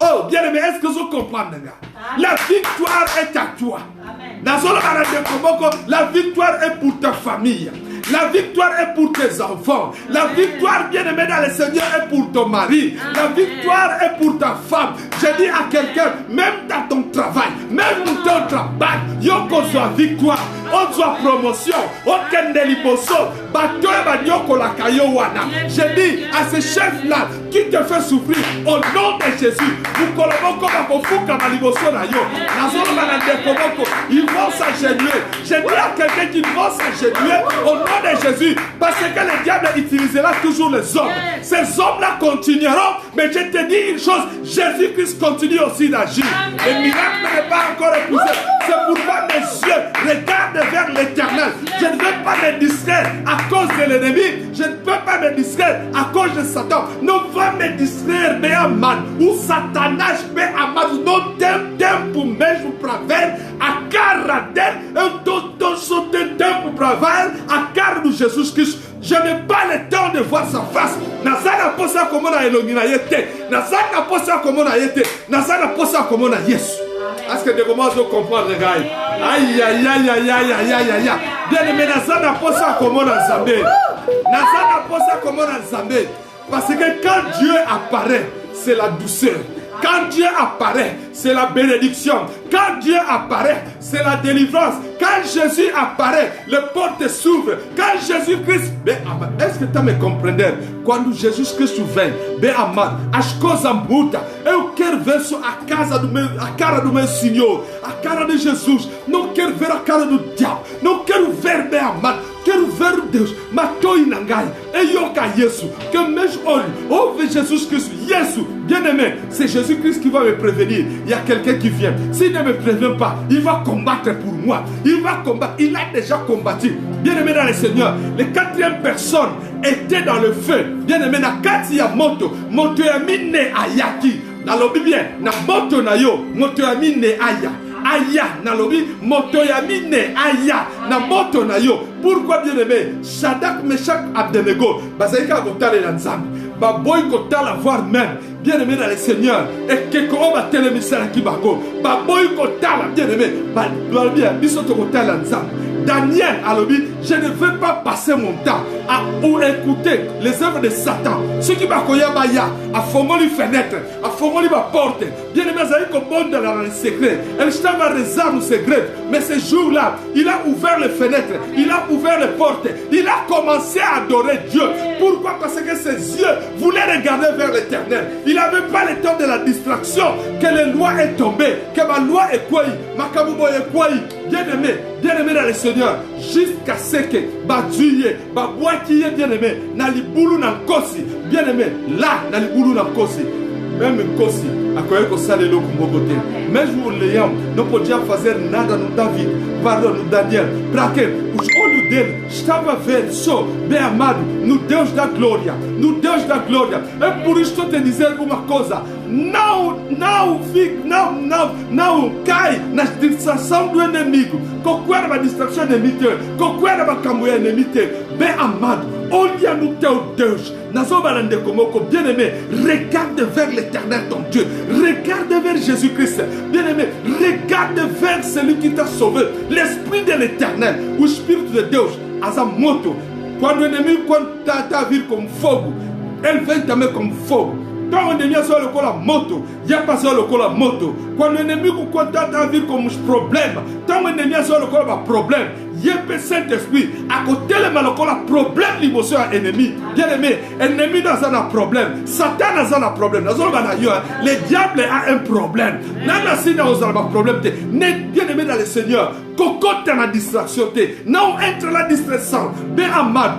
Oh, bien aimé, est-ce que vous comprenez? La victoire est à toi. Amen. La victoire est pour ta famille. La victoire est pour tes enfants. La victoire, bien aimé dans le Seigneur, est pour ton mari. La victoire est pour ta femme. Je dis à quelqu'un, même dans ton travail, même dans ton travail, il y a une victoire. On soit promotion, on kende liboso, bato e banyoko la kayowana. Je dis à ce chef-là qui te fait souffrir, au nom de Jésus, vous kolomoko bakofuka maliboso na yo. Nazolo banande komoko, ils vont s'agenouiller. Je dis à quelqu'un qui vont s'agenouiller au nom de Jésus, parce que le diable utilisera toujours les hommes. Ces hommes-là continueront, mais je te dis une chose, Jésus-Christ continue aussi d'agir. Le miracle n'est pas encore épousé. C'est pourquoi mes yeux regardent vers l'Éternel. Je ne veux pas me distraire à cause de l'ennemi. Je ne peux pas me distraire à cause de Satan. Non, va me distraire, mais Aman. Ou Satanas, mais Aman. Non, tempo mesmo para ver a cara dele. Eu estou só tempo para ver a cara de Jesus Cristo. Je n'ai pas le temps de voir sa face. Nazana posa comme on a elongina yete. Nazana posa comme on a yete. Nazana posa comme on a Yesu. Est-ce que tu commences à comprendre, les gars? Aïe, aïe, aïe, aïe, aïe, aïe, aïe, aïe. Bien aimé, Nazana posa comme on a Zambé. Nazana posa comme on a Zambé. Parce que quand Dieu apparaît, c'est la douceur. Quand Dieu apparaît, c'est la bénédiction. Quand Dieu apparaît, c'est la délivrance. Quand Jésus apparaît, les portes s'ouvrent. Quand Jésus-Christ... Est-ce que tu me comprends? Quando Jesus Cristo vem, bem amado, as coisas mudam. Eu quero ver só a cara do meu Senhor, a cara de Jesus. Não quero ver a cara do diabo. Não quero ver, bem amado. Quero ver Deus. Matou Inangai. E eu Yesu. Que meus olhos ouvem Jesus Cristo. Yesu, bien-aimé, c'est Jésus-Christ qui va me prévenir. Il y a quelqu'un qui vient. S'il ne me prévient pas, il va combattre pour moi. Il va combattre. Il a déjà combattu. Bien-aimé dans le Seigneur, les quatrième personnes étaient dans le feu. Bien-aimé, na kati ya moto ya mine ayaki. Dans le Bible, na moto na yo, moto ya mine aya. aya nalobi moto ya mine aya na moto na yo. Pourquoi bien aimé Shadrach, Meshach, Abednego bazalika kotalela nzambe baboy kotala voir même bien aimé dans le Seigneur et keko ba telemisala kibango baboy kotala bien aimé ba bien biso to kotala nzambe. Daniel alobi, je ne veux pas passer mon temps à écouter les œuvres de Satan. Ce qui va koya baya, à fongoli fenêtre, à fongoli ma porte. Bien aimé, ça y est comme bon dans le secret. Elle va réserver ses grèves. Mais ce jour-là, il a ouvert les fenêtres, il a ouvert les portes, il a commencé à adorer Dieu. Pourquoi? Parce que ses yeux voulaient regarder vers l'éternel. Il n'avait pas le temps de la distraction, que les lois est tombée, que ma loi est quoi, ma kabubo est quoi. Bien aimé dans le Seigneur, jusqu'à ce que Badouye, Babouaki est bien aimé, Naliboulou Nankosi, bien aimé, là, Naliboulou Nankosi, même Nkosi, à quoi que ça les locaux côté. Mais je vous l'ai dit, nous pouvions faire nada nous David, pardon nous Daniel, braquer, on nous dit, estava vendo só, bem amado, no Deus da glória, no Deus da glória. É por isso que eu te dizer uma coisa. Não cai na distração do inimigo. Qualquer uma distração inimiga, qualquer uma campanha inimiga. Bem amado, olha no teu Deus. Bien aimé, regarde vers l'éternel ton Dieu. Regarde vers Jésus-Christ. Bien aimé, regarde vers celui qui t'a sauvé. L'esprit de l'éternel, o Espírito de Deus, asa moto. Quando o inimigo t'a vir como fogo, ele vem também como fogo. Quand o inimigo só colocou a moto, já passou a colocar a moto. Quando o inimigo t'a vir como os problemas, então o inimigo só colocou o problema. Il y a un Saint-Esprit à côté de le problème l'émotion à ennemi. Bien aimé, ennemi dans un problème, Satan dans un problème. Le diable a un problème. Nanasi dans un problème. Bien aimé dans le Seigneur, cocotte dans la distraction. Non, entre la distraction. Bien amad.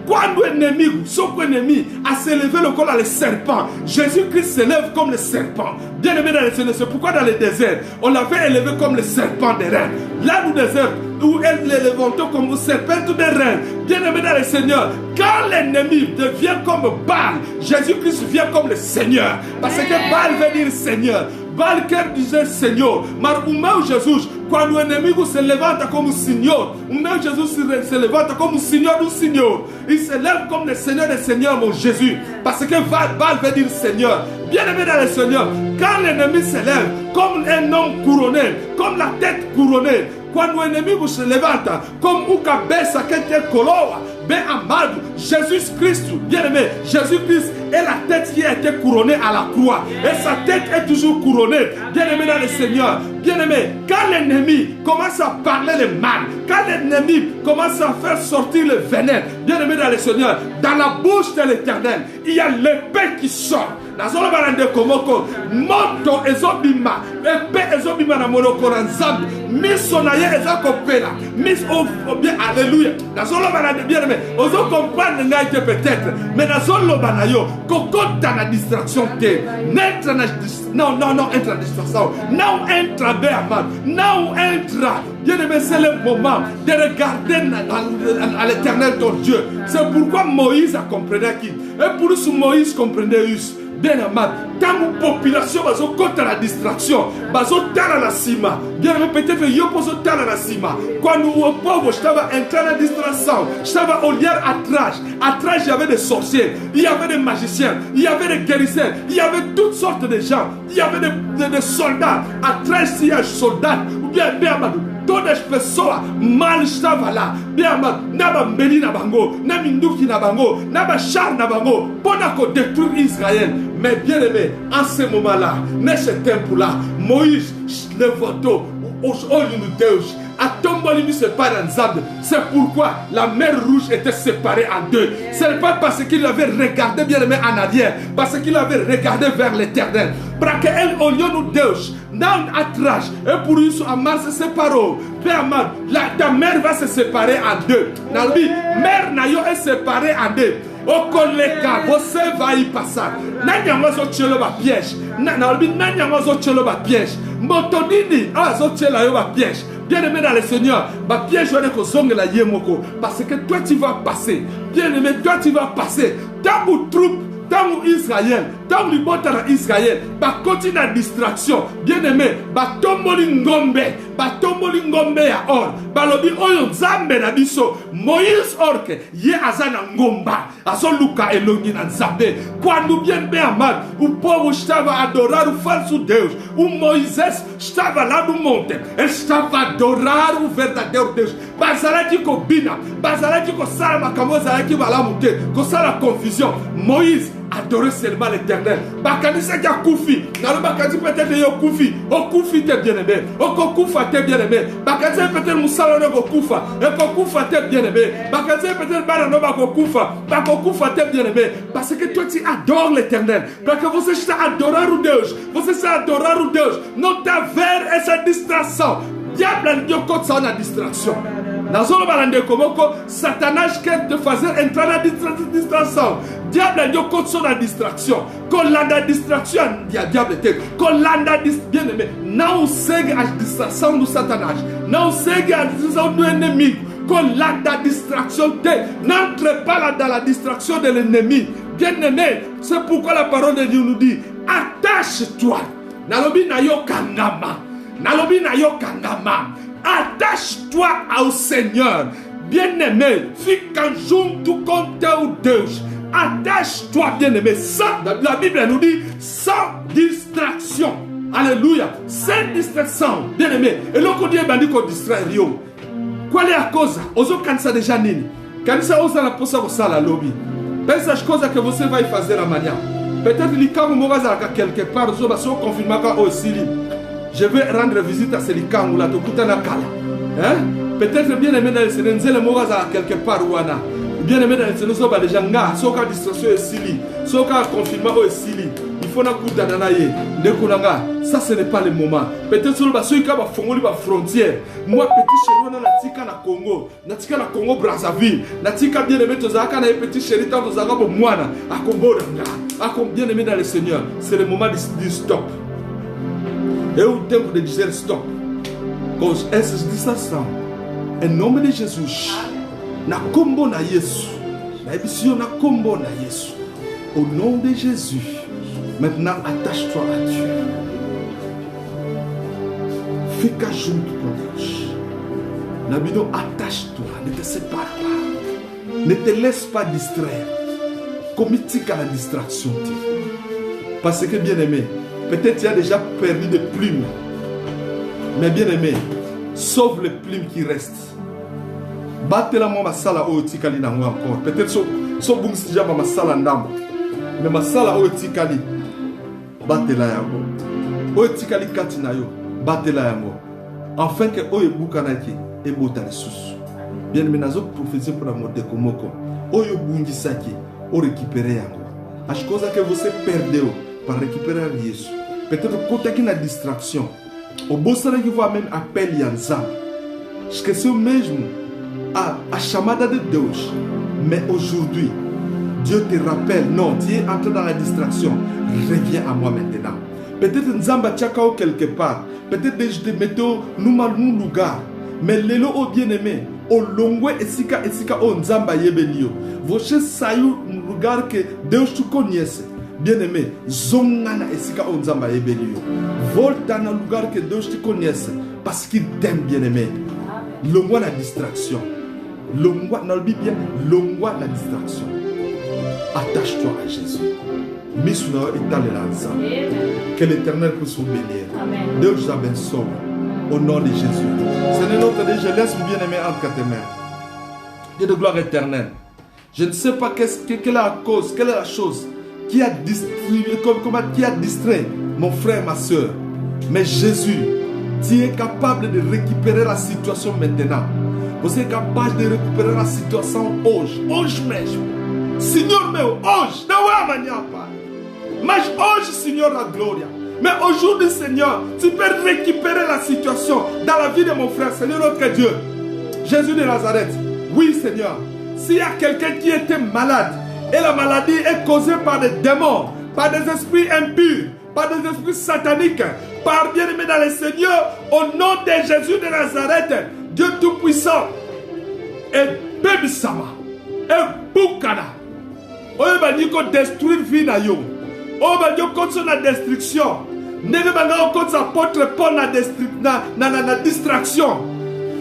Quand l'ennemi, son ennemi a s'élevé le col à le serpent, Jésus-Christ s'élève comme le serpent. Bien aimé dans le Seigneur, c'est pourquoi dans le désert, on l'avait élevé comme le serpent des reins. Là, dans le désert, où elle l'élevant comme le serpent des reins. Bien aimé dans le Seigneur, quand l'ennemi devient comme Baal, Jésus-Christ vient comme le Seigneur. Parce que Baal veut dire Seigneur. Baal quer dizer Senhor, mas o meu Jesus, quando o inimigo se levanta como Senhor, o meu Jesus se levanta como Senhor do Senhor, il se lève comme le Seigneur des Seigneurs, mon Jésus, parce que Baal veut dire Seigneur. Bien aimé dans le Seigneur, quand l'ennemi se lève comme un homme couronné, comme la tête couronnée, quando o inimigo se levanta como o cabeça que tem coroa, bem amado, Jesus Cristo, bien aimé, Jésus Christ est la tête qui a été couronnée à la croix. Et sa tête est toujours couronnée. Bien aimé dans le Seigneur, bien aimé, quand l'ennemi commence à parler le mal, quand l'ennemi commence à faire sortir le venin, bien aimé dans le Seigneur, dans la bouche de l'Éternel, il y a l'épée qui sort. Nazolo balande komoko moto ezobima épée ezobima na monoko na nzambe miso na ye ezako pela mis bien alléluia nazolo balande bien aimé ozo comprendre ngai te peut-être mais nazolo banayo kokota na distraction te n'entre na non entre na distraction non entra beaman non entra bien aimé c'est le moment de regarder à l'Éternel ton Dieu. C'est pourquoi Moïse a compris qui et pour ce Moïse comprenait bien amado, tant que population va se la distraction, va se taire la cima. Bien peut-être que yo poso taire la cima. Quand nous au pauvre, je t'avais entré dans la distraction, je t'avais au lieu atrage, il y avait des sorciers, il y avait des magiciens, il y avait des guérisseurs, il y avait toutes sortes de gens, il y avait des soldats, atrage il y a soldats, ou bien amado. Todas as pessoas mal estavam lá. Naba mbeli na bango, na minduki na bango, naba char na bango, pour détruire Israël. Mais bien aimé, en ce moment-là, dans ce temple-là, Moïse levantou os olhos de Deus. A Tombolini se sépare en Zambie. C'est pourquoi la mer rouge était séparée en deux. Ce n'est pas parce qu'il avait regardé bien aimé en arrière, parce qu'il avait regardé vers l'Éternel. Para que ele olhou no Deus, não atrás. Et pour isso a mar se separou. Bem amado, ta mer va se séparer en deux. Nalbi, mer na yo est séparée en deux. O colega, você vai passar. Nanyama zo tchelo ba piège. Nalbi, nanyama zo tchelo ba piège. Motodini, zo tchelo yo ba piège. Bien aimé dans le Seigneur, ma piège va être zongue la yemoko. Parce que toi tu vas passer. Bien aimé, toi tu vas passer. Dans vos troupes, tant Israël, tant le bon dans Israël, bah continue la distraction. Bien aimé, bah tomboli ngombe ya or, bah lobi oyo nzambe na biso. Moïse orke ye azana ngomba, azo luka elongi na nzambe. Quando bien amado, o povo estava a adorar o falso Deus. O Moisés estava lá no monte, ele estava a adorar o verdadeiro Deus. Bazalaki kobina, bazalaki kosala makambo zalaki balamute, kosala confusion. Moïse adorer seulement l'éternel. Bakanisa kia koufi. Nalo bakati peut-être yo koufi. O koufi te bien aimé. O koufa te bien aimé. Bakanisa peut-être musala no koufa. E koufa te bien aimé. Bakanisa peut-être bana no bako koufa. Bako koufa te bien aimé. Parce que toi tu adores l'éternel. Parce que você está a adorar o Deus. Você está a adorar o Deus. Não tá ver essa distração. Diable a côté na distraction. Nazolo balande komoko, Satanas quer te fazer entrar na distração. Diable a côté na distraction. Kolanda distraction, diable te. Kolanda bien aimé. Não segue a distração do Satanás. Não segue a distração do inimigo. Kolanda distraction te. N'entre pas dans la distraction de l'ennemi. Bien aimé, c'est pourquoi la parole de Dieu nous dit, attache-toi. Nalobi na yo kangama. Nalobi na yo kangama. Attache-toi au Seigneur. Bien-aimé, fica junto com teu Deus. Attache-toi, bien-aimé. La Bible nous dit sans distraction. Alléluia. Sans distraction, bien-aimé. Et l'on dit bandi qu'on distraire yo. Qual é a coisa? Oso cansa déjà nini. Cansa osa na posa você la lobby. Pensa as coisas que você vai fazer amanhã. Peut-être que quand vous m'aurez quelque part, vous allez confirmer aussi. Je vais rendre visite à Selikangu, la Tokutana Kala. Hein? Peut-être bien aimé dans le Sénégal, Moraza quelque part ou Anna. Bien aimé dans le Sénégal, les gens, Soka distraction et Sili, Soka confinement et Sili. Il faut na kuta nanaye, Nekunanga. Ça, ce n'est pas le moment. Peut-être sur le bassin, il y a des frontières. Moi, petit chéri, on a tika na Congo, natika na Congo Brazzaville, natika bien aimé Tozaka na petit chéri, tant Tozaka pour Moana, à Combo à bien aimé dans le Seigneur. C'est le moment du stop. É o tempo de dizer stop. Com essas distrações, em nome de Jesus, na combo na Jesus, na émission na combo na Jesus, au nom de Jésus, maintenant attache-toi à Dieu. Fica junto com Deus. Nabino, attache-toi, ne te sépare pas, ne te laisse pas distraire. Commitique à la distraction, parce que bien aimé. Peut-être tu as déjà perdu des plumes. Mais bien aimé, sauve les plumes qui restent. Battez la moi sala o tikali na moi encore. Peut-être so bungsi jamba masala ndambo. Mais masala o tikali. Battez la yango. O tikali katina yo. Battez la yango. Enfin que o ebuka na ki e bota les sous. Bien aimé nazo prophétie pour la mode komoko. O yo bungisa ki o récupérer yango. As coisas que você perdeu para récupérer isso. Peut-être côté qui na distraction. O bolsara que voit même appel yanzam. Esqueceu mesmo a chamada de Deus. Mais aujourd'hui, Dieu te rappelle, non, tu es entré dans la distraction. Reviens à moi maintenant. Peut-être nzamba tchakao quelque part. Peut-être je te mette nous lugar. Mais lelo o bien-aimé, o longwe esika o nzamba yebelio. Você saiu no lugar que Deus te conhece. Bien-aimé, zongana esika o nzamba yebelio. Volta no lugar que Deus te conhece parce qu'il t'aime, bien-aimé. Longwa la distraction. Longwa dans le Bible, longwa la distraction. Attache-toi à Jésus. Misuna etale lanza. Que l'Éternel puisse vous bénir. Dieu vous a béni. Au nom de Jésus. Seigneur notre Dieu, je laisse mon bien-aimé entre tes mains. Dieu de gloire éternelle. Je ne sais pas quelle est la cause, quelle est la chose qui a distrait mon frère, ma soeur. Mais Jésus, tu es capable de récupérer la situation maintenant. Vous êtes capable de récupérer la situation hoje. Hoje mesmo. Senhor meu, hoje. Não é amanhã, Pai. Mas hoje, Senhor, la glória. Mais aujourd'hui, Seigneur, tu peux récupérer la situation dans la vie de mon frère, Seigneur notre Dieu. Jésus de Nazareth. Oui, Seigneur. S'il y a quelqu'un qui était malade, et la maladie est causée par des démons, par des esprits impurs, par des esprits sataniques, par bien-aimé dans le Seigneur, au nom de Jésus de Nazareth, Dieu Tout-Puissant, et Bébisama, et Boukana, oyo bandi ko détruire vie na yo, oyo bandi ko na destruction, ndenge banga ko apôtre Paul na distraction.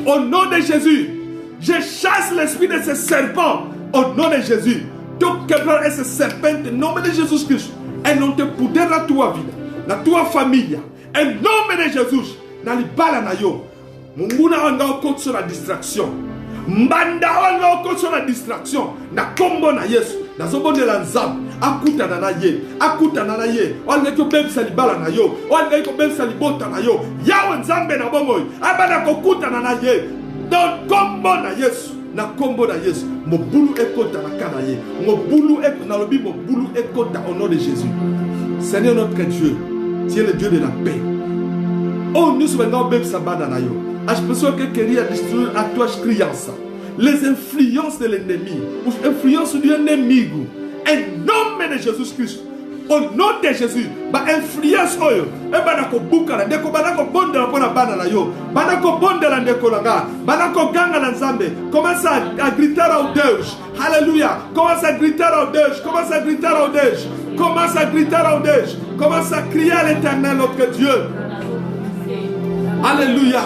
Au nom de Jésus, je chasse l'esprit de ce serpent. Au nom de Jésus, tout quebrar esse serpente, em nome de Jesus Cristo. E não te poder na tua vida, na tua família. Em nome de Jesus, na libala na yo. Munguna anga okotso na distraction. Mbanda anga okotso na distraction. Na kombo na Yesu. Na zobonde la nzambe. Akuta na ye. Akuta na ye. Wanga ko bebisa libala na yo. Wanga ko bebisa libota na yo. Yawe nzambe na bomoy. Abana kokuta na ye. Don kombo na Yesu. Na kombo na Yesu. Mobulu ekota na kana ye. Mobulu ekota na lobi mobulu ekota au nom de Jésus. Seigneur notre Dieu, tu es le Dieu de la paix. Oh, nous sommes dans le sabbat na yo. As pessoas que queriam destruir a tua criança, les influences de l'ennemi, as influences do inimigo, em nome de Jesus Cristo, au nom de Jésus, ba influence oyo, e banako buka na ndeko banako bonde na pona bana na yo, banako bonde na ndeko langa, banako ganga na nzambe, commence a gritar ao Deus, aleluia, commence a gritar ao Deus, commence a gritar ao Deus, commence a gritar ao Deus, commence a crier à l'Éternel notre Dieu, alléluia.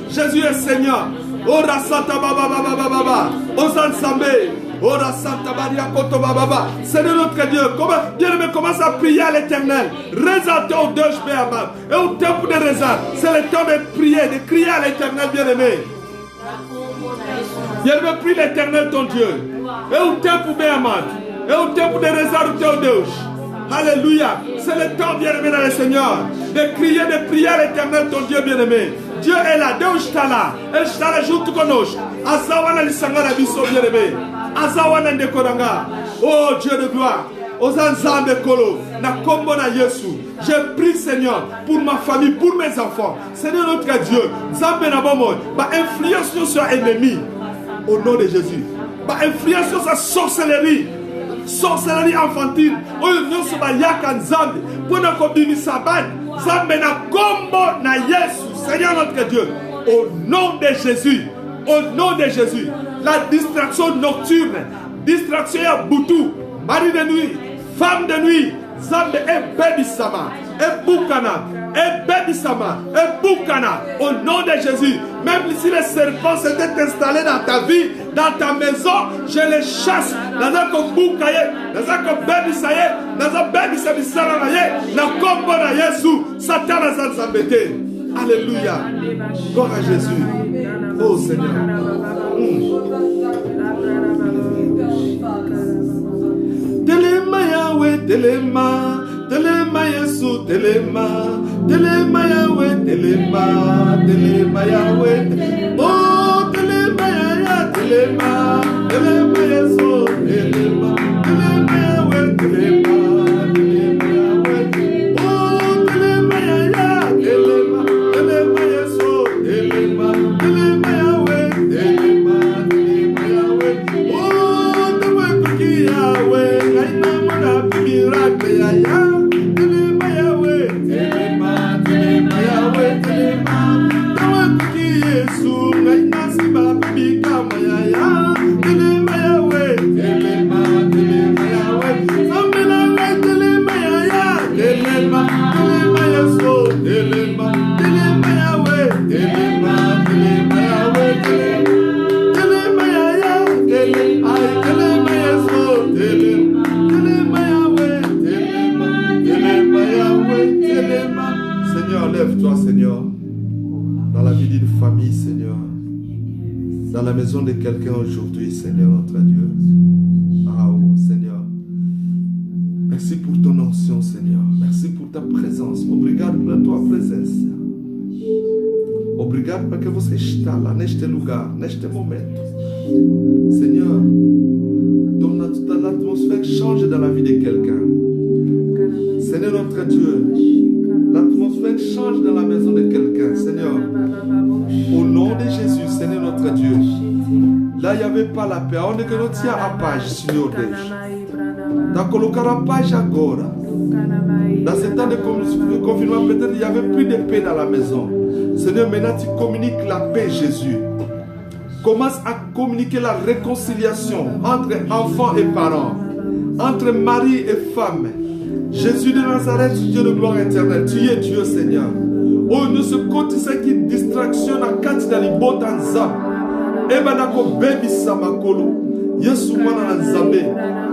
Jésus est Seigneur. Ora Santa Baba Baba Baba. Osan Sambe. Ora Santa Maria Koto Baba Baba. Seigneur notre Dieu. Bien-aimé, commence à prier à l'Éternel. Résaltez au Dieu Béamam. Et au temple de Rézal. C'est le temps de prier, de crier à l'Éternel, bien-aimé. Bien-aimé, prie l'Éternel ton Dieu. Et au temple Béamam. Et au temple de Rézal, au Dieu. Alléluia. C'est le temps, bien-aimé, dans le Seigneur. De crier, de prier à l'Éternel ton Dieu, bien-aimé. Dieu est là, Deus está lá. Ele está lá junto conosco. Azawana lisangana biso bien-aimé. Azawana ndekoranga. Oh Dieu de gloire. Ozanzambe kolo. Na kombo na Yesu. Je prie Seigneur pour ma famille, pour mes enfants. Seigneur notre Dieu. Zambe na bomo. Ba influence sur l'ennemi. Au nom de Jésus. Ba influence sur sa sorcellerie. Sorcellerie infantile. Oyo nyonso ba yaka nzambe. Pona ko bimisa bani. Zambe na kombo na Yesu. Seigneur notre Dieu, au nom de Jésus, au nom de Jésus, la distraction nocturne, distraction à Boutou, mari de nuit, femme de nuit, Zambe et Bébisama, et Boukana, et Bébisama, et Boukana, au nom de Jésus, même si les serpents s'étaient installés dans ta vie, dans ta maison, je les chasse, dans un Boukaye, dans un Bébisaye, dans un Bébisabisanaye, dans Kombo na Yesu, Satan a Zambete. Alléluia. Gloire à Jésus. Oh Seigneur. Telema Yahweh, telema. Telema Yesu, telema. Telema Yahweh, telema. Telema Yahweh. Oh, telema Yahweh, telema. Telema Yesu, telema. Telema Yahweh, telema. Dans la maison de quelqu'un aujourd'hui, Seigneur notre Dieu. Ah oh, Seigneur. Merci pour ton onction, Seigneur. Merci pour ta présence. Obrigado pela tua presença. Obrigado porque você está lá neste lugar, neste momento. Seigneur, ton atmosphère change dans la vie de quelqu'un. Seigneur notre Dieu, l'atmosphère change dans la maison de quelqu'un, Seigneur. Au nom de Jésus, Seigneur notre Dieu. Là, il n'y avait pas la paix. Onde que não tinha a paz, Senhor Deus. Tá colocar a paz agora. Dans ce temps de confinement, peut-être il n'y avait plus de paix dans la maison. Seigneur, maintenant tu communiques la paix, Jésus. Commence à communiquer la réconciliation entre enfants et parents. entre mari et femme. Jésus de Nazareth, Dieu de gloire éternelle, tu es Dieu Seigneur. Oh, nous se côté ce qui distraction à quatre dans les bottes en zam. Eba nako baby samakolo. Yesu mwana nzambe.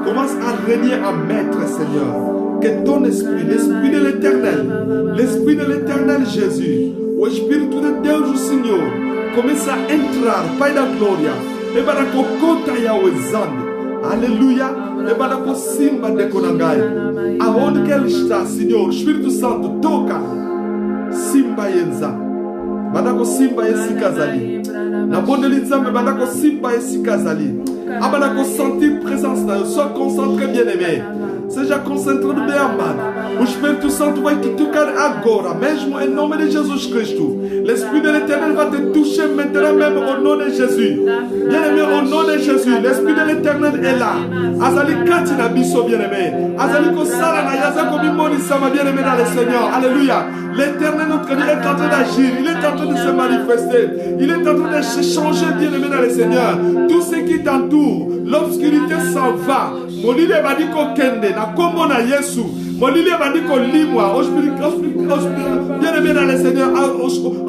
Commence à régner en maître, Seigneur. Que ton esprit, l'esprit de l'éternel Jésus, o Espírito de Deus, o Senhor, comece a entrar, Pai da glória. Eba nako kota ya wezande. Aleluia. Eba nako simba de konangai. Aonde que ele está, Senhor, Espírito Santo, toca. Simba yenza. Badako simba yesi kazali. Na bondeli nzambe badako simba yesi kazali. Abadako sentir présence là. Sois concentré, bien-aimé. Seja concentrado, bem amado. O Espírito Santo vai te tocar agora, mesmo em nome de Jesus Cristo. L'Esprit de l'Éternel va te toucher maintenant, même au nom de Jésus. Bien-aimé, au nom de Jésus, l'Esprit de l'Éternel est là. Azali kati na biso, bien-aimé. Azali ko sala na yaza ko bimoni sama, bien-aimé dans le Seigneur. Alléluia. L'Éternel, notre Dieu, est en train d'agir. Il est en train de se manifester. Il est en train de se changer, bien-aimé dans le Seigneur. Tout ce qui t'entoure, l'obscurité s'en va. Molile badiko kende na kombo na Yesu. Molile badiko limwa. Bien-aimé dans le Seigneur.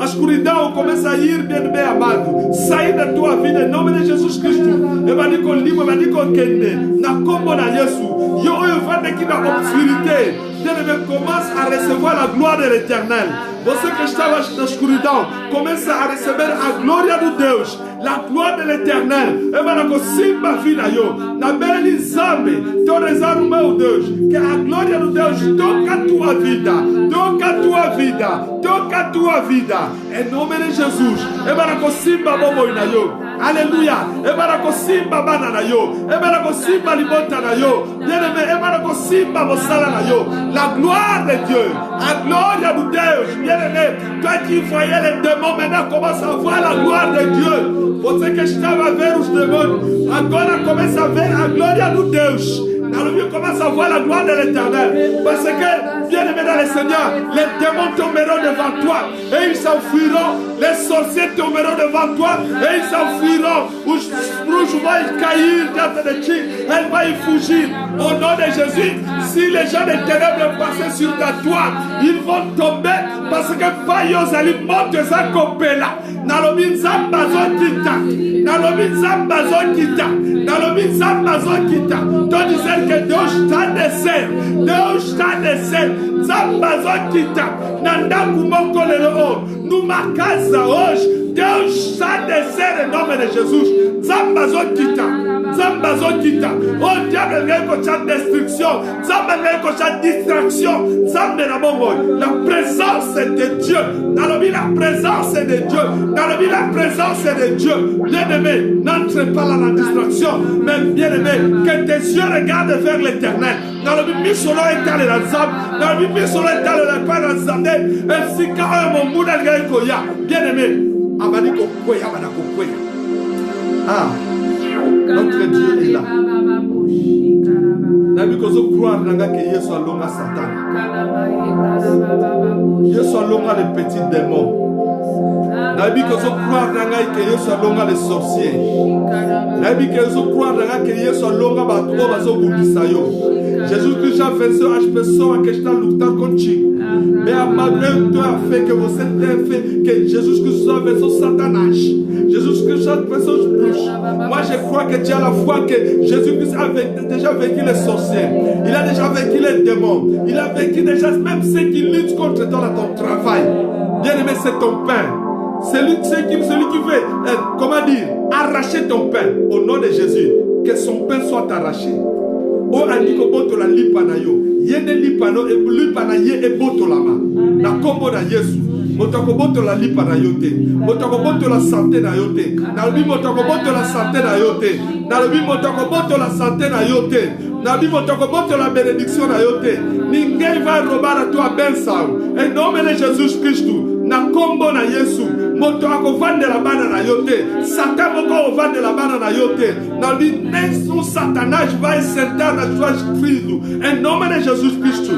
Askurida on commence à ir, bien-aimé amado. Saïd de toi, vie de nom de Jésus Christ. Et badiko limwa, badiko kende na kombo na Yesu. Yo evande qui dans l'obscurité. Bien-aimé, commence à recevoir la gloire de l'Éternel. Você que estava na escuridão, começa a receber a glória de Deus, a glória de l'Éternel. E vai simba vida yo, na bela zambe, torezar o meu Deus, que a glória de Deus toca a tua vida, toca a tua vida, toca a tua vida. Em nome de Jesus, e vai simba bobo na yo. Alléluia. E vai simba banana yo, e vai simba libota na yo. Bien-aimé, e vai simba mosala na yo. La gloire de Dieu, la gloire de Deus. Bien-aimé, toi qui voyais les démons, maintenant commence à voir la gloire de Dieu. Você que estava a ver os demônios, agora começa a ver a glória de Deus. Dans le mieux, commence à voir la gloire de l'Éternel. Parce que, bien-aimé dans le Seigneur, les démons tomberont devant toi et ils s'enfuiront. Les sorciers tomberont devant toi et ils s'enfuiront. Os rouges vont cair dans tes chiens, elles vont y fugir. Au nom de Jésus, si les gens des ténèbres passaient sur ta toit, ils vont tomber parce que Payos Ali monte sa copela. Nalobi Zamba Zokita. Nalobi Zamba Zokita. Nalobi Zamba Zokita. Toi disais que Deus está descendo. Deus está descendo. Zamba Zokita. Nanda Kumoko Lelo. Numa casa hoje, Deus está descendo em nome de Jesus. Zamba Zokita. Zamba Zokita. Oh, diable vient qu'on chante destruction. Zamba vient qu'on chante distraction. Zamba na bongo. La présence de Dieu. Dans le vie, la présence de Dieu. Dans le vie, la présence de Dieu. Bien-aimé, n'entre pas dans la distraction. Mais bien-aimé, que tes yeux regardent vers l'Éternel. Dans le vie, Misolo est allé dans Zam. Dans le vie, Misolo est allé dans Zam. Et si quand mon mouna est koya. Bien-aimé, Amaniko Koya, Amanako Koya. Ah. Notre Dieu est là. Nabi kozo croire nanga que Yesu alonga Satan. Yesu alonga les petits démons. Nabi kozo croire nanga que Yesu alonga les sorciers. Nabi kozo croire nanga que Yesu alonga bato bazo bundisa yo. Jesus Cristo já venceu as pessoas que estão lutando contigo. Mais amado, tu as fait que você tem fait que Jesus Cristo já venceu Satanás. Jesus Cristo já venceu os bruxos. Moi je crois que tu as la foi que Jésus Christ a déjà vécu les sorciers. Il a déjà vécu les démons. Il a vécu déjà même ceux qui luttent contre toi dans ton travail. Bien-aimé, c'est ton pain. Celui qui veut, comment dire, arracher ton pain au nom de Jésus. Que son pain soit arraché. O andiko boto la lipa na yo. Yene lipa no e lipa na ye e boto la ma. Na kombo na Yesu. Motoko boto la lipa na yo te. Motoko boto la santé na yo te. Na lubi motoko boto la santé na yo te. Na lubi motoko boto la santé na yo te. Na lubi motoko boto la bénédiction na yo te. Ninguém vai roubar a tua bênção. Em nome de Jesus Cristo. Na kombo na Yesu. moto akovandela bana na yo te, Satan moko ovandela bana na yo te. Na lui nem son Satanás vai sentar nas suas crises. Em nome de Jesus Cristo.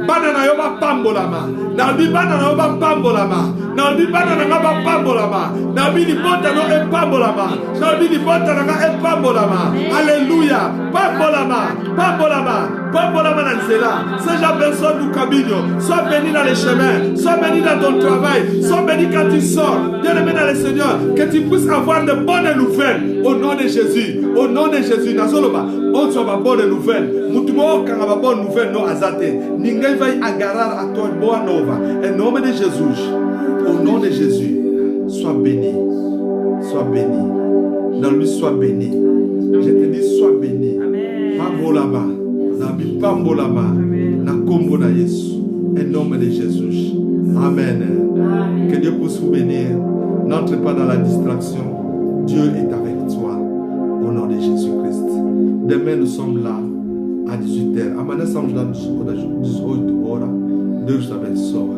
Bana na yo ba pambolama. Na lui bana na yo ba pambolama. Na lui bana na yo ba pambolama. Na lui libota no e pambolama. Na lui libota na e pambolama. Alléluia. Pambolama. Pambolama. Pambolama na nzela. Ces gens personne du caminho. Sois béni dans les chemins. Sois béni dans ton travail. Sois béni quand tu sors. Bien-aimé dans le Seigneur. Que tu puisses avoir de bonnes nouvelles. Au nom de Jésus. Au nom de Jésus. Nazoloba. On soit ma bonne nouvelle. Mutumo quand ma bonne nouvelle no azate. Ninguém vai agarrar à toi boa nova. Em nome de Jesus. Au nom de Jésus. Sois béni. Sois béni. Dans lui sois béni. Je te dis sois béni. Pambolama. Nabi pambolama. Na kombo na Yesu. Em nome de Jesus. Amen. Que Dieu puisse vous bénir. N'entre pas dans la distraction. Dieu est avec toi. Au nom de Jésus-Christ. Demain, nous sommes là à 18h. Amanhã estamos lá às 18 horas. Deus te abençoe.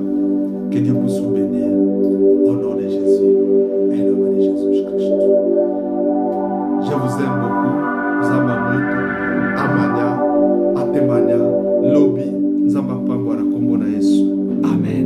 Que Dieu puisse vous bénir. Au nom de Jésus. Em nome de Jesus Cristo. Je vous aime beaucoup. Vous aimez muito. Amanhã, até amanhã. Lobby. Nzamba pambora kombo na Yesu. Amen.